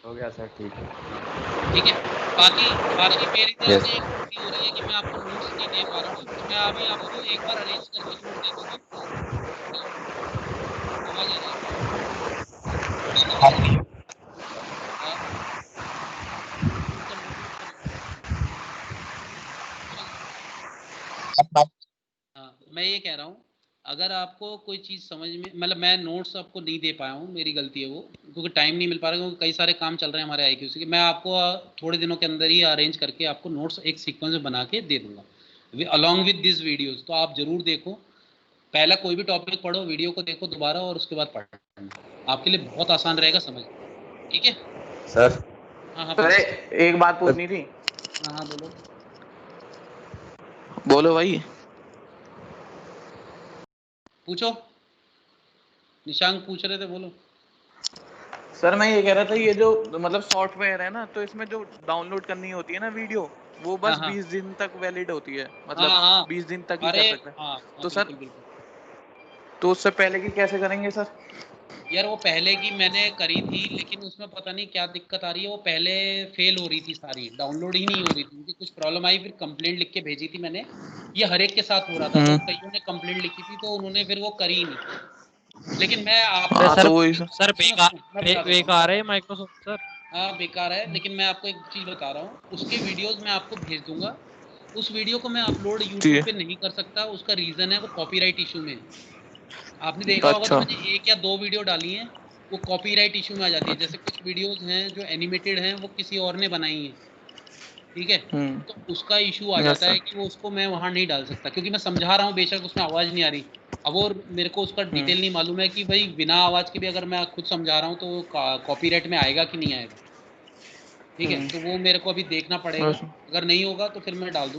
हो गया सर, ठीक है। ठीक है। बाकी बाकी मेरी तरफ यस। से एक गलती हो रही है कि मैं आपको नोट्स नहीं दे पा रहा हूँ, तो मैं अभी आपको एक बार अरेंज करके नोट दे दूंगा। आवाज आ रही है? हाँ, उसका नोट नोट कर लो। हाँ, मैं ये कह रहा हूँ, अगर आपको कोई चीज़ समझ में, मतलब मैं नोट्स आपको नहीं दे पाया हूँ, मेरी गलती है वो, क्योंकि टाइम नहीं मिल पा रहा, क्योंकि कई सारे काम चल रहे हैं हमारे IQC के। मैं आपको थोड़े दिनों के अंदर ही अरेंज करके आपको नोट्स एक सीक्वेंस में बना के दे दूंगा अलॉन्ग विद दिस वीडियोज़। तो आप ज़रूर देखो, पहला कोई भी टॉपिक पढ़ो, वीडियो को देखो दोबारा, और उसके बाद पढ़ना, आपके लिए बहुत आसान रहेगा समझ। ठीक है सर, हाँ हाँ अरे पूछो। एक बात पूछनी थी। हाँ हाँ बोलो। बोलो भाई। पूछो, निशांक पूछ रहे थे, बोलो। सर मैं ये कह रहा था, ये जो मतलब सॉफ्टवेयर है ना, तो इसमें जो डाउनलोड करनी होती है ना वीडियो, वो हाँ बस हाँ 20 दिन तक वैलिड होती है, हाँ मतलब हाँ 20 दिन तक ही अरे कर सकते हैं। हाँ हाँ तो सर, बिल्कुल बिल्कुल। तो उससे पहले की कैसे करेंगे सर? यार वो पहले की मैंने करी थी, लेकिन उसमें पता नहीं क्या दिक्कत आ रही है, वो पहले फेल हो रही थी, सारी डाउनलोड ही नहीं हो रही थी, उनकी कुछ प्रॉब्लम आई, फिर कंप्लेंट लिख के भेजी थी मैंने। ये हर एक के साथ हो रहा था, तो कईयों ने कंप्लेंट लिखी थी तो उन्होंने फिर वो करी ही नहीं। लेकिन मैं आपको हाँ सर तो वही सर। सर सुनो बेकार सुनो मैं बता देता हूँ, मैं बेकार बता है देता माइक्रोसॉफ्ट सर। हूँ। हाँ बेकार है, लेकिन मैं आपको एक चीज़ बता रहा हूँ, उसके वीडियोस मैं आपको भेज दूंगा। उस वीडियो को मैं अपलोड ठीक यूट्यूब पे है। नहीं कर सकता, उसका रीज़न है वो कॉपीराइट इशू में। आपने देखा होगा तो अच्छा। मैंने एक या दो वीडियो डाली हैं, वो कॉपीराइट इशू में आ जाती है। जैसे कुछ वीडियोस हैं जो एनिमेटेड हैं, वो किसी और ने बनाई हैं, ठीक है, तो उसका इशू आ यस जाता है सर। कि वो उसको मैं वहाँ नहीं डाल सकता, क्योंकि मैं समझा रहा हूँ बेशक उसमें आवाज़ नहीं आ रही। अब वो मेरे को उसका डिटेल नहीं मालूम है कि भाई बिना आवाज़ के भी अगर मैं खुद समझा रहा हूँ तो वो कॉपीराइट में आएगा कि नहीं आएगा। ठीक है, तो वो मेरे को अभी देखना पड़ेगा, यस। अगर नहीं होगा तो फिर मैं डाल दूंगा।